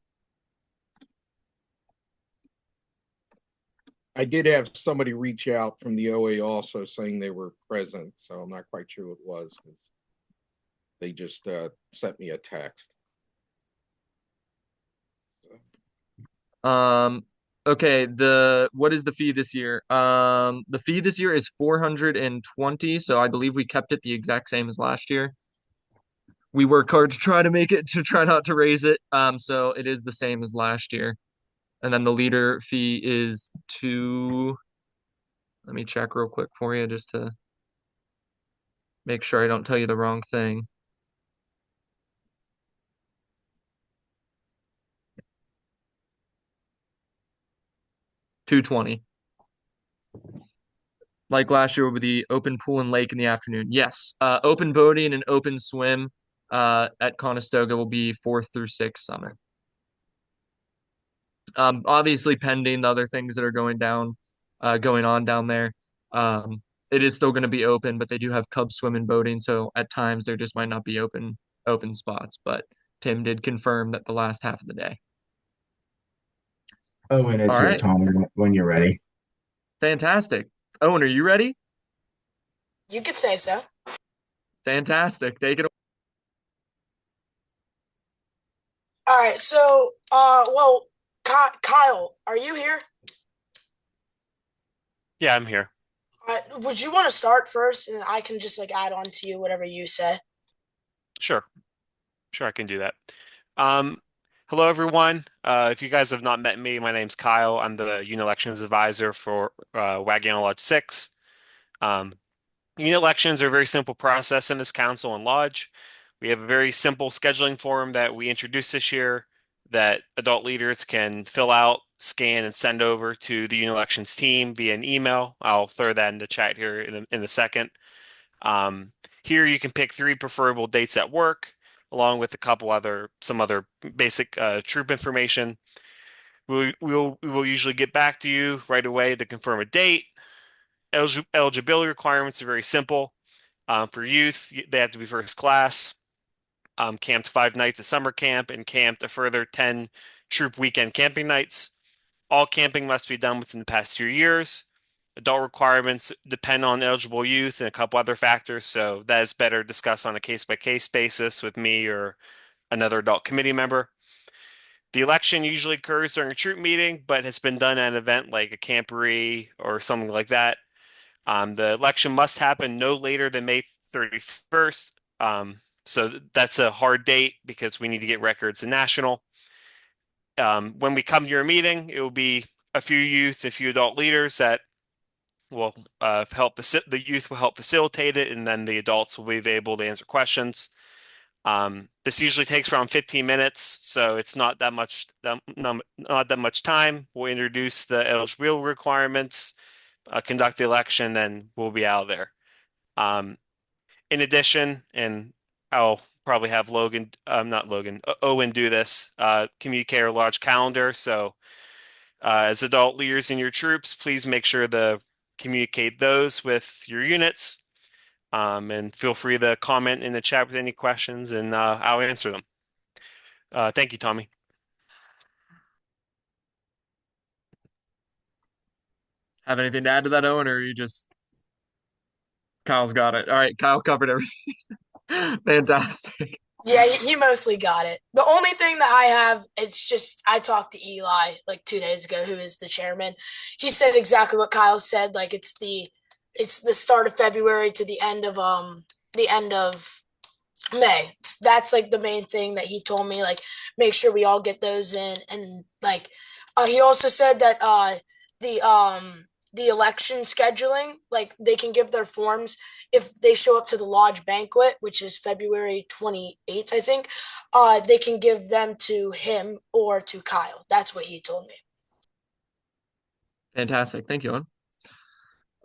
I did have somebody reach out from the OA also saying they were present, so I'm not quite sure who it was. They just sent me a text. Okay, what is the fee this year? The fee this year is 420, so I believe we kept it the exact same as last year. We work hard to try not to raise it. So it is the same as last year. And then the leader fee is let me check real quick for you just to make sure I don't tell you the wrong thing. $220. Like last year with the open pool and lake in the afternoon. Yes. Open boating and open swim at Conestoga will be 4th through 6th summer. Obviously pending the other things that are going on down there. It is still going to be open, but they do have cub swim and boating, so at times there just might not be open spots. But Tim did confirm that the last half of the day. Owen is All here, right. Tom, when you're ready. Fantastic. Owen, are you ready? You could say so. Fantastic. Take it away. All right, so, well, Kyle, are you here? yeah, I'm here. Would you want to start first, and I can just like add on to you whatever you say? Sure. Sure, I can do that. Hello, everyone. If you guys have not met me, my name's Kyle. I'm the Unit Elections Advisor for Wagano Lodge 6. Unit elections are a very simple process in this council and lodge. We have a very simple scheduling form that we introduced this year that adult leaders can fill out, scan, and send over to the unit elections team via an email. I'll throw that in the chat here in a second. Here you can pick 3 preferable dates at work, along with some other basic troop information. We will usually get back to you right away to confirm a date. Eligibility requirements are very simple. For youth, they have to be first class, camped 5 nights at summer camp, and camped a further 10 troop weekend camping nights. All camping must be done within the past 2 years. Adult requirements depend on eligible youth and a couple other factors, so that is better discussed on a case-by-case basis with me or another adult committee member. The election usually occurs during a troop meeting, but has been done at an event like a camporee or something like that. The election must happen no later than May 31st. So that's a hard date because we need to get records in national. When we come to your meeting, it will be a few youth, a few adult leaders that will help the youth will help facilitate it, and then the adults will be able to answer questions. This usually takes around 15 minutes, so it's not that much time. We'll introduce the eligibility requirements, conduct the election, then we'll be out of there. In addition, and I'll probably have Owen do this, communicate our large calendar. So as adult leaders in your troops, please make sure to communicate those with your units. And feel free to comment in the chat with any questions, and I'll answer them. Thank you, Tommy. Have anything to add to that, Owen, or you just Kyle's got it? All right, Kyle covered everything. Fantastic. Yeah, he mostly got it. The only thing that I have, it's just I talked to Eli like 2 days ago, who is the chairman. He said exactly what Kyle said. Like it's the start of February to the end of May. That's like the main thing that he told me. Like make sure we all get those in, and like he also said that the election scheduling, like they can give their forms if they show up to the lodge banquet, which is February 28th, I think. They can give them to him or to Kyle. That's what he told me. Fantastic. Thank you, Owen.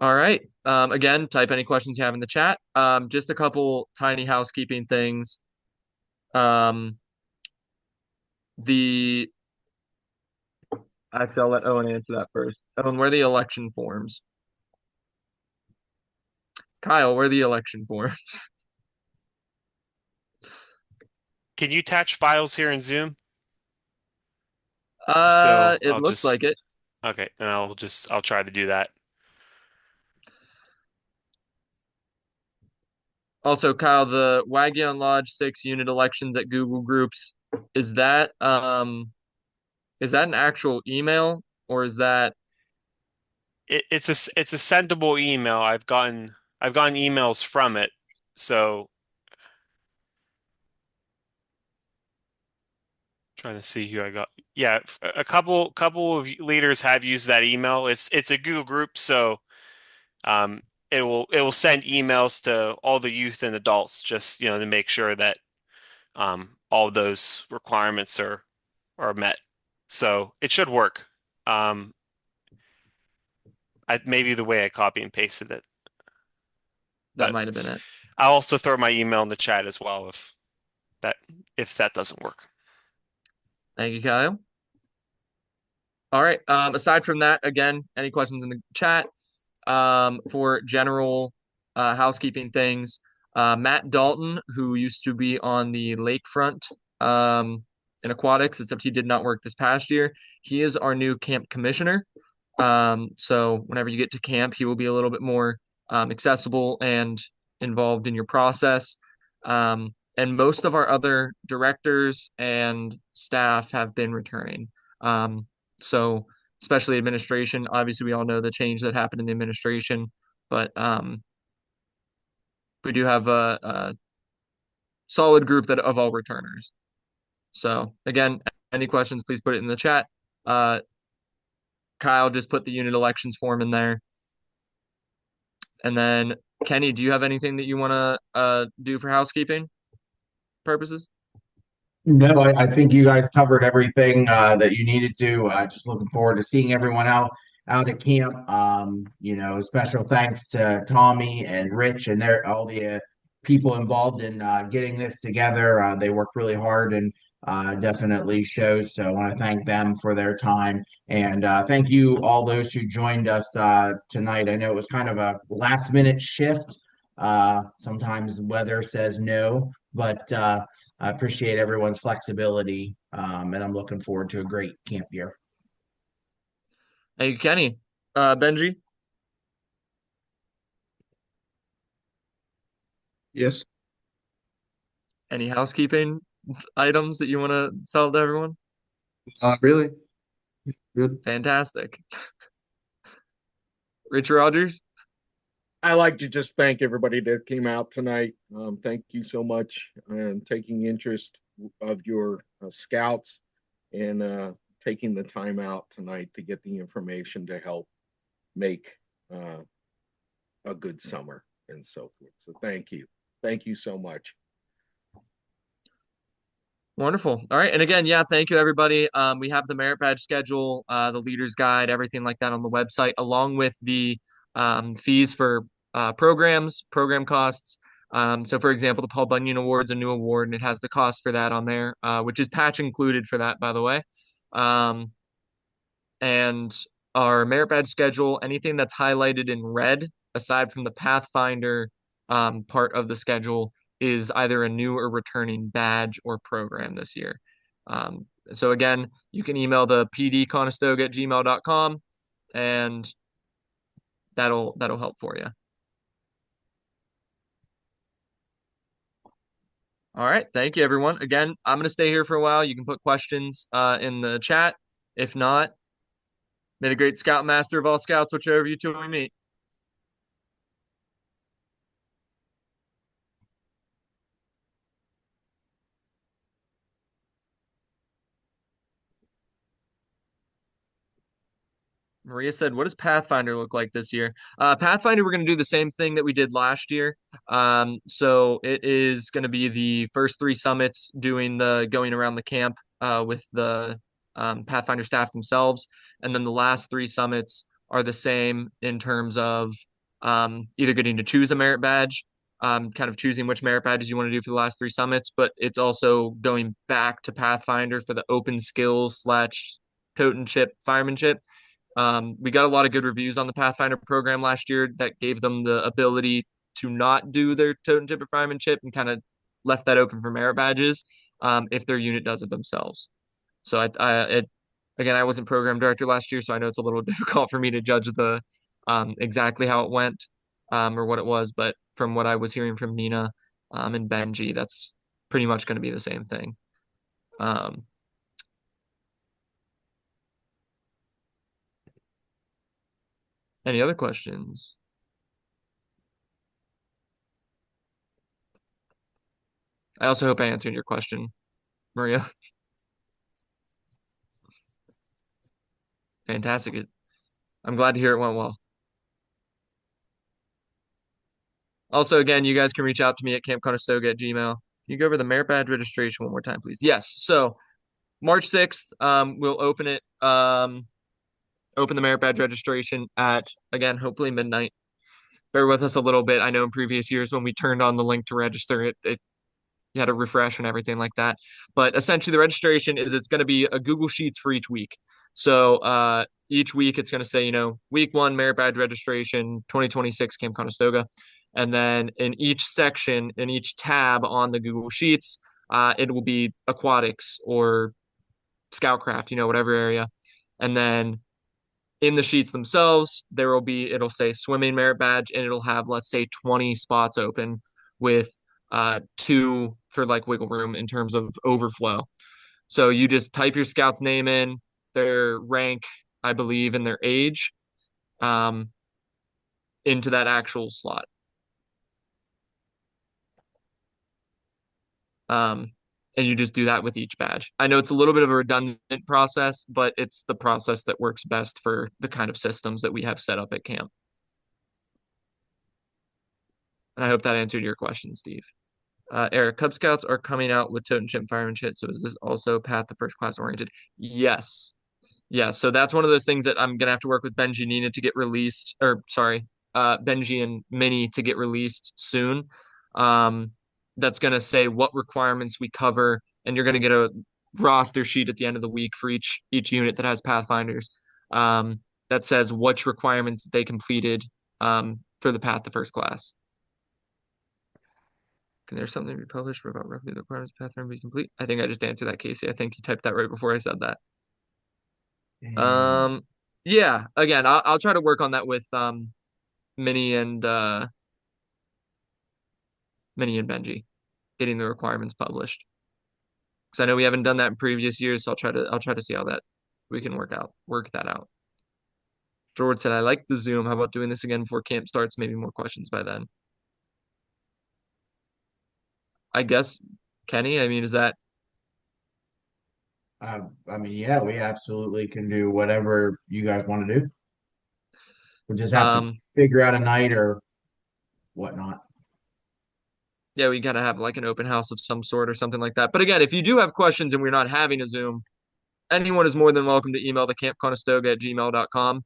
All right. Again, type any questions you have in the chat. Just a couple tiny housekeeping things. The Actually, I'll let Owen answer that first. Owen, where are the election forms? Kyle, where are the election forms? Can you attach files here in Zoom? So It looks like it. Okay, and I'll try to do that. Also, Kyle, the Wagyon Lodge 6 unit elections at Google Groups, is that an actual email, or is that It's a sendable email. I've gotten emails from it. So trying to see who I got. Yeah, a couple of leaders have used that email. It's a Google group, so it will send emails to all the youth and adults just to make sure that all those requirements are met. So it should work. Maybe the way I copy and pasted it. that But might have been it? I'll also throw my email in the chat as well if that doesn't work. Thank you, Kyle. All right. Aside from that, again, any questions in the chat? For general housekeeping things, Matt Dalton, who used to be on the lakefront in aquatics, except he did not work this past year. He is our new camp commissioner. So whenever you get to camp, he will be a little bit more accessible and involved in your process. And most of our other directors and staff have been returning. So especially administration. Obviously, we all know the change that happened in the administration, but we do have a solid group of all returners. So again, any questions, please put it in the chat. Kyle just put the unit elections form in there. And then Kenny, do you have anything that you want to do for housekeeping purposes? No, I think you guys covered everything that you needed to. Just looking forward to seeing everyone out at camp. Special thanks to Tommy and Rich and all the people involved in getting this together. They worked really hard, and definitely shows. So I want to thank them for their time. And thank you, all those who joined us tonight. I know it was kind of a last minute shift. Sometimes weather says no, but I appreciate everyone's flexibility. And I'm looking forward to a great camp year. Hey, Kenny, Benji, Yes. any housekeeping items that you want to sell to everyone? Really good. Fantastic. Rich Rogers? I like to just thank everybody that came out tonight. Thank you so much and taking interest of your scouts and taking the time out tonight to get the information to help make uh, a good summer and so forth. So thank you. Thank you so much. Wonderful. All right. And again, yeah, thank you everybody. We have the merit badge schedule, the leader's guide, everything like that on the website, along with the fees for programs, program costs. So for example, the Paul Bunyan Award's a new award and it has the cost for that on there, which is patch included for that, by the way. Um, and our merit badge schedule, anything that's highlighted in red, aside from the Pathfinder part of the schedule, is either a new or returning badge or program this year. So again, you can email the pdconestoga@gmail.com and that'll help for you. All right, thank you everyone. Again, I'm gonna stay here for a while. You can put questions in the chat. If not, may the great Scoutmaster of all scouts, whichever you two we meet. Maria said, "What does Pathfinder look like this year?" Pathfinder, we're going to do the same thing that we did last year. So it is going to be the first three summits doing the going around the camp with the Pathfinder staff themselves, and then the last three summits are the same in terms of either getting to choose a merit badge, kind of choosing which merit badges you want to do for the last three summits, but it's also going back to Pathfinder for the open skills slash totemship firemanship. We got a lot of good reviews on the Pathfinder program last year that gave them the ability to not do their totem tip or firemanship and kind of left that open for merit badges if their unit does it themselves. So again, I wasn't program director last year, so I know it's a little difficult for me to judge the exactly how it went or what it was. But from what I was hearing from Nina and Benji, that's pretty much going to be the same thing. Any other questions? I also hope I answered your question, Maria. Fantastic. I'm glad to hear it went well. Also, again, you guys can reach out to me at campconestoga@gmail. Can you go over the merit badge registration one more time, please? Yes. So March 6th, we'll open it, open the merit badge registration at, again, hopefully midnight. Bear with us a little bit. I know in previous years when we turned on the link to register, it you had to refresh and everything like that. But essentially, the registration is it's going to be a Google Sheets for each week. So each week it's going to say, week one merit badge registration 2026 Camp Conestoga. And then in each section, in each tab on the Google Sheets, it will be aquatics or scoutcraft, whatever area. And then in the sheets themselves, it'll say swimming merit badge and it'll have, let's say, 20 spots open with two for like wiggle room in terms of overflow. So you just type your scout's name in, their rank, I believe, and their age into that actual slot. And you just do that with each badge. I know it's a little bit of a redundant process, but it's the process that works best for the kind of systems that we have set up at camp. And I hope that answered your question, Steve. Eric, Cub Scouts are coming out with totemship and firemanship. So is this also Path the first class oriented? Yes. Yeah. So that's one of those things that I'm gonna have to work with Benji and Nina to get released, or sorry, Benji and Minnie to get released soon. That's gonna say what requirements we cover, and you're gonna get roster sheet at the end of the week for each unit that has Pathfinders, that says which requirements they completed for the Path to First Class. Can there something be published for about roughly the requirements of Pathfinder be complete? I think I just answered that, Casey. I think you typed that right before I said that. Yeah. Again, I'll try to work on that with Minnie and Benji, getting the requirements published. Because I know we haven't done that in previous years, so I'll try to see how that we can work that out. George said, I like the Zoom. How about doing this again before camp starts? Maybe more questions by then. I guess, Kenny, I mean, is that I mean, yeah, we absolutely can do whatever you guys want to do. We'll just have to figure out a night or whatnot. Yeah, we gotta have like an open house of some sort or something like that. But again, if you do have questions and we're not having a Zoom, anyone is more than welcome to email the campconestoga@gmail.com.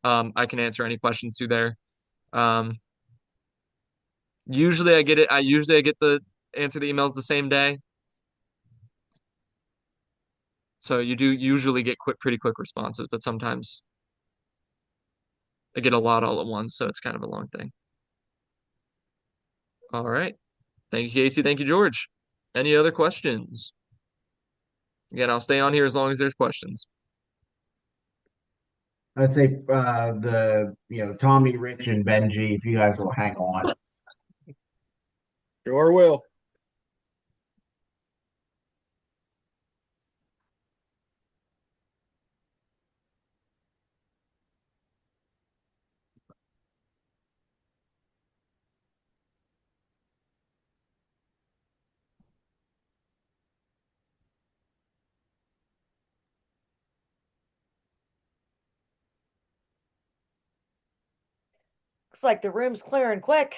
I can answer any questions through there. Um, usually I get it. I get the answer the emails the same day. So you do usually get pretty quick responses, but sometimes I get a lot all at once, so it's kind of a long thing. All right. Thank you, Casey. Thank you, George. Any other questions? Again, I'll stay on here as long as there's questions. I'd say Tommy, Rich, and Benji, if you guys will hang on. Sure will. Looks like the room's clearing quick.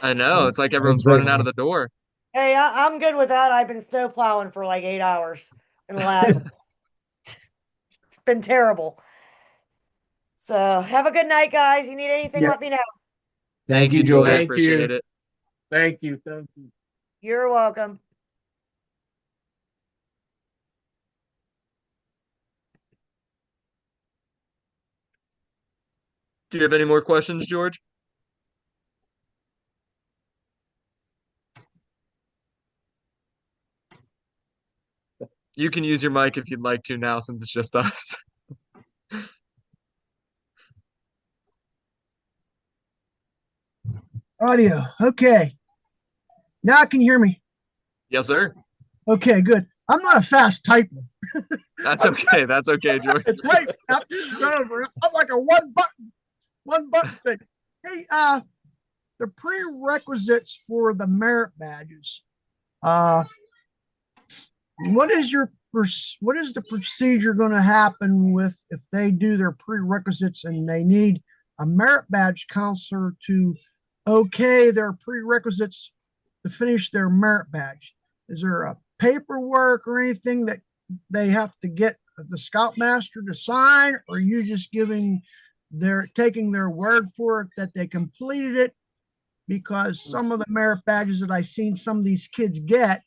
I know. It's like everyone's running out of the door. Hey, I'm good with that. I've been snow plowing for like 8 hours in the lab. It's been terrible. So have a good night, guys. You need anything, let me know. Thank you, Julie. I Thank appreciate you. it. Thank you. Thank you. You're welcome. Do you have any more questions, George? You can use your mic if you'd like to now, since it's just us. Audio. Okay. Now I can hear me. Yes, sir. Okay, good. I'm not a fast typer. That's okay. That's okay, George. It's right. I'm like a one button thing. Hey, the prerequisites for the merit badges. What is the procedure going to happen with if they do their prerequisites and they need a merit badge counselor to okay their prerequisites to finish their merit badge? Is there a paperwork or anything that they have to get the scoutmaster to sign, or are you just taking their word for it that they completed it? Because some of the merit badges that I've seen some of these kids get,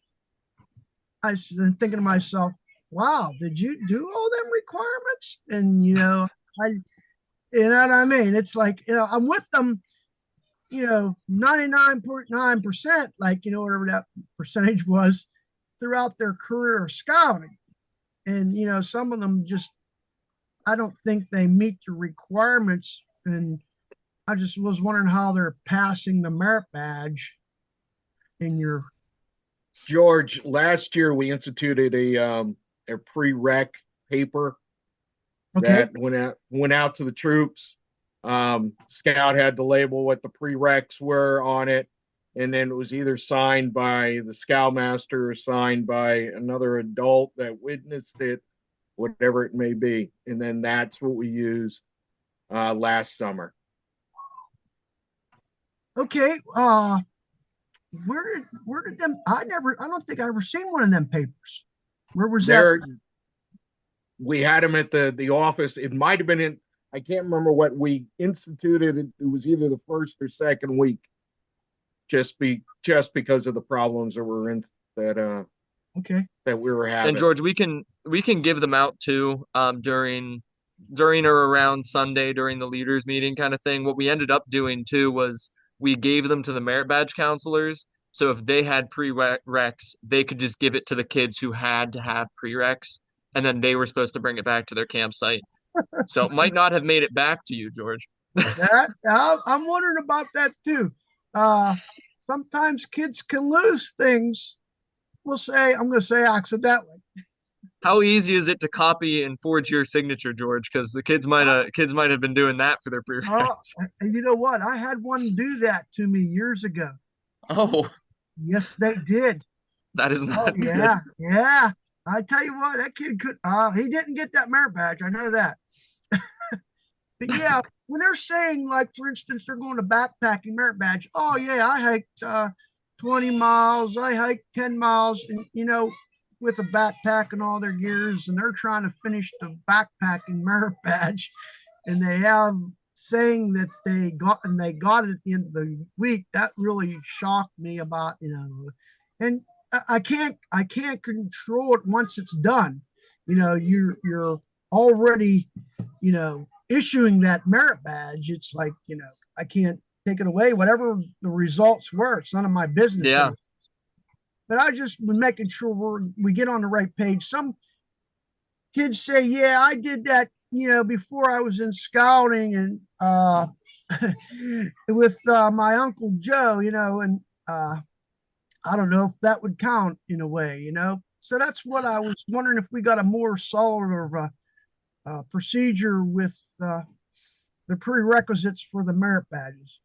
I've been thinking to myself, wow, did you do all them requirements? And you know what I mean? It's like, I'm with them, 99.9%, like, whatever that percentage was throughout their career of scouting. And, some of them just, I don't think they meet the requirements. And I just was wondering how they're passing the merit badge in your. George, last year we instituted a prereq paper that went out to the troops. Scout had to label what the prereqs were on it, and then it was either signed by the scoutmaster or signed by another adult that witnessed it, whatever it may be. And then that's what we used last summer. Okay. Where did them? I don't think I ever seen one of them papers. Where was that? We had them at the office. It might have been I can't remember what we instituted. It was either the first or second week, just because of the problems that Okay. that we were And having. George, we can give them out too during or around Sunday during the leaders meeting kind of thing. What we ended up doing too was we gave them to the merit badge counselors. So if they had prereqs, they could just give it to the kids who had to have prereqs, and then they were supposed to bring it back to their campsite. So it might not have made it back to you, George. I'm wondering about that too. Uh, Sometimes kids can lose things. I'm going to say accidentally. How easy is it to copy and forge your signature, George? Because the kids might have been doing that for their Oh, prereqs. and you know what? I had one do that to me years ago. Oh, Yes, they did. that is Oh not good. yeah, yeah. I tell you what, that kid could. He didn't get that merit badge. I know that. But yeah, when they're saying, like, for instance, they're going to backpacking merit badge. Oh yeah, I hiked 20 miles. I hiked 10 miles, and with a backpack and all their gears, and they're trying to finish the backpacking merit badge, and they have saying that they got it at the end of the week. That really shocked me about, and I can't control it once it's done. You're already, issuing that merit badge. It's like, I can't take it away. Whatever the results were, it's none of my business Yeah. anymore. But I just been making sure we get on the right page. Some kids say, yeah, I did that, before I was in scouting, and with my Uncle Joe, and I don't know if that would count in a way. So that's what I was wondering, if we got a more solid of a procedure with the prerequisites for the merit badges.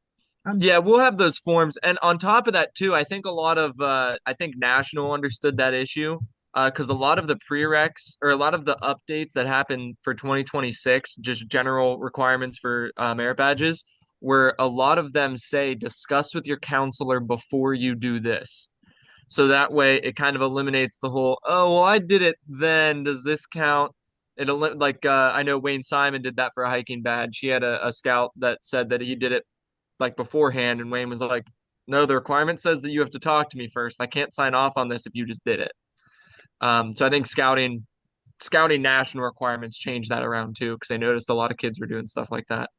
Yeah, we'll have those forms. And on top of that too, I think a lot of I think National understood that issue. Because a lot of the prereqs or a lot of the updates that happen for 2026, just general requirements for merit badges, where a lot of them say discuss with your counselor before you do this. So that way it kind of eliminates the whole, oh, well, I did it then. Does this count? Like I know Wayne Simon did that for a hiking badge. He had a scout that said that he did it like beforehand, and Wayne was like, "No, the requirement says that you have to talk to me first. I can't sign off on this if you just did it." So I think scouting national requirements changed that around too, because they noticed a lot of kids were doing stuff like that.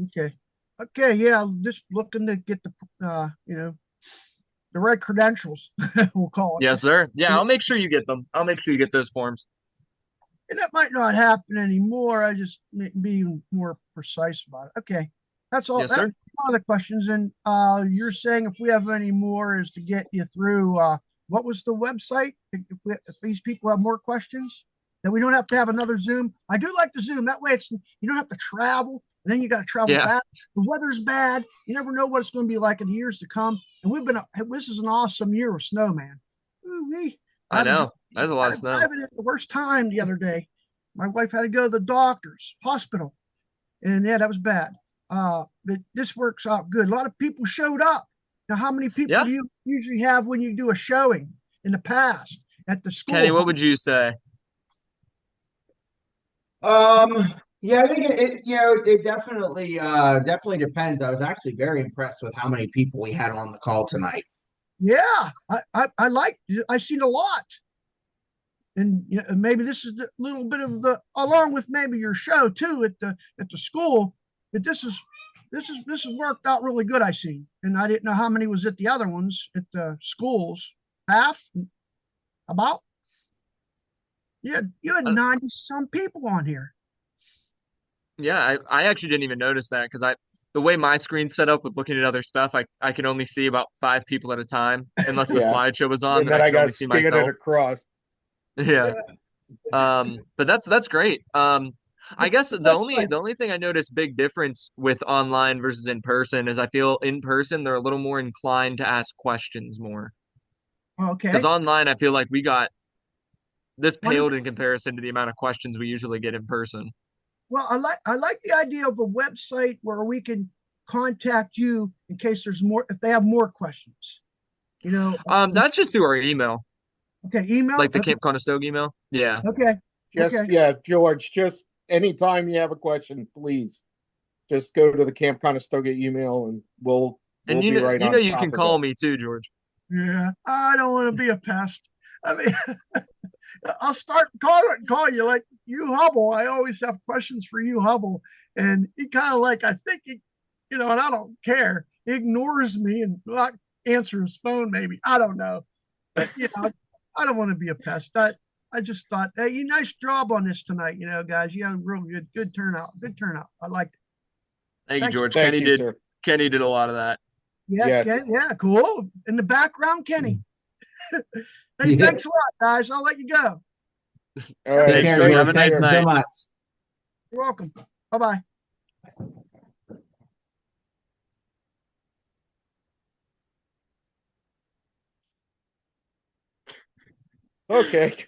Okay. Okay. Yeah. I'm just looking to get the right credentials, we'll call it. Yes, sir. Yeah, I'll make sure you get them. I'll make sure you get those forms. And that might not happen anymore. I just be more precise about it. Okay. That's all. Yes, That's sir. one of the questions. And you're saying if we have any more is to get you through, what was the website? If these people have more questions, that we don't have to have another Zoom. I do like the Zoom. That way you don't have to travel. And then you got to travel Yeah, back. The weather's bad. You never know what it's going to be like in years to come. And this is an awesome year of snow, man. Ooh-wee. I I was know. That's a lot of snow. driving at the worst time the other day. My wife had to go to the doctor's hospital, and yeah, that was bad. But this works out good. A lot of people showed up. Now, how many people Yeah, do you usually have when you do a showing in the past at the Kenny, school? what would you say? Yeah, I think it definitely depends. I was actually very impressed with how many people we had on the call tonight. Yeah, I like. I've seen a lot, and maybe this is a little bit of the, along with maybe your show too at the school. But this has worked out really good. I see, and I didn't know how many was at the other ones at the schools. Half, about. Yeah, you had Uh, 90 some people on here. Yeah, I actually didn't even notice that because the way my screen's set up with looking at other stuff, I can only see about five people at a time unless the Yeah. slideshow was on, And then then I I could only got see scanned myself. across. Yeah. Yeah, But that's great. I the guess the only website. the only thing I noticed big difference with online versus in person is I feel in person they're a little more inclined to ask questions more. Because Okay. online I feel like we got this One, paled in comparison to the amount of questions we usually get in person. well, I like the idea of a website where we can contact you in case there's more, if they have more questions. You know, That's just through our email, okay, email. like the Camp Conestoga email. Yeah. Okay, Just, okay. yeah, George, just anytime you have a question, please just go to the Camp Conestoga email and we'll And be right you know on you can top of it. call me too, George. Yeah, I don't want to be a pest. I mean, I'll start call you like you Hubble. I always have questions for you Hubble, and he kind of like I think he, and I don't care. He ignores me and not answer his phone. Maybe I don't know, but I don't want to be a pest. I just thought, hey, you nice job on this tonight. Guys, you had a real good turnout. Good turnout. I liked it. Thank you, Thanks. George. Thank you, sir. Kenny did a lot of that. Yeah, Yes. yeah, cool. In the background, Kenny. Hey, Yeah. thanks a lot, guys. I'll let you go. All right. Take Thanks, care, George. Thank Have George. a you, Thank nice you sir. so night. much. You're welcome. Bye-bye. Okay.